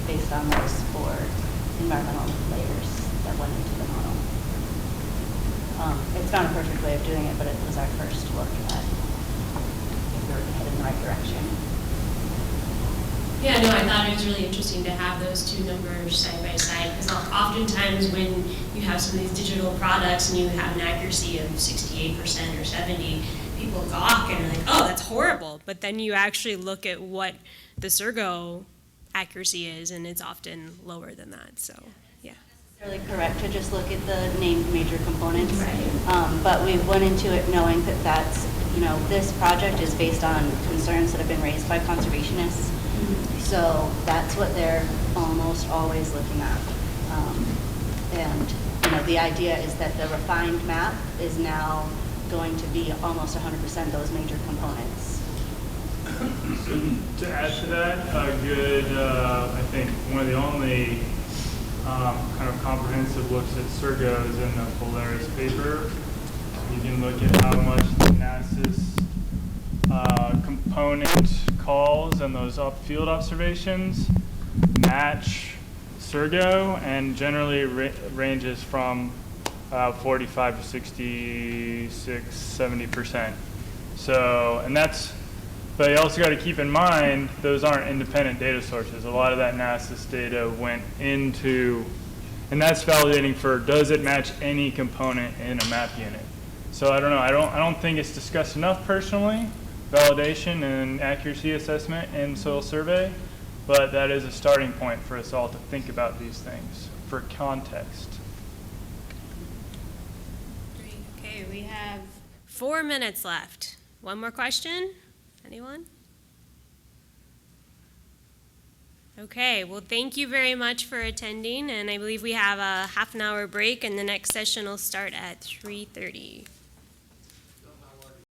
based on those 4 environmental layers that went into the model. It's not a perfect way of doing it, but it was our first look at if we were headed in the right direction. Yeah, no, I thought it was really interesting to have those two numbers side by side, because oftentimes when you have some of these digital products and you have an accuracy of 68% or 70%, people gawk and are like, oh, that's horrible. But then you actually look at what the Surco accuracy is, and it's often lower than that. So, yeah. Really correct to just look at the named major components. Right. But we went into it knowing that that's, this project is based on concerns that have been raised by conservationists. Mm-hmm. So that's what they're almost always looking at. And the idea is that the refined map is now going to be almost 100% those major components. To add to that, a good, I think one of the only kind of comprehensive looks at Surco is in the Polaris paper. You can look at how much the NASIS component calls and those field observations match Surco, and generally ranges from 45 to 66, 70%. So, and that's, but you also got to keep in mind, those aren't independent data sources. A lot of that NASIS data went into, and that's validating for, does it match any component in a map unit? So I don't know, I don't think it's discussed enough personally, validation and accuracy assessment in soil survey, but that is a starting point for us all to think about these things for context. Great. Okay, we have 4 minutes left. One more question? Anyone? Okay, well, thank you very much for attending, and I believe we have a half an hour break, and the next session will start at 3:30.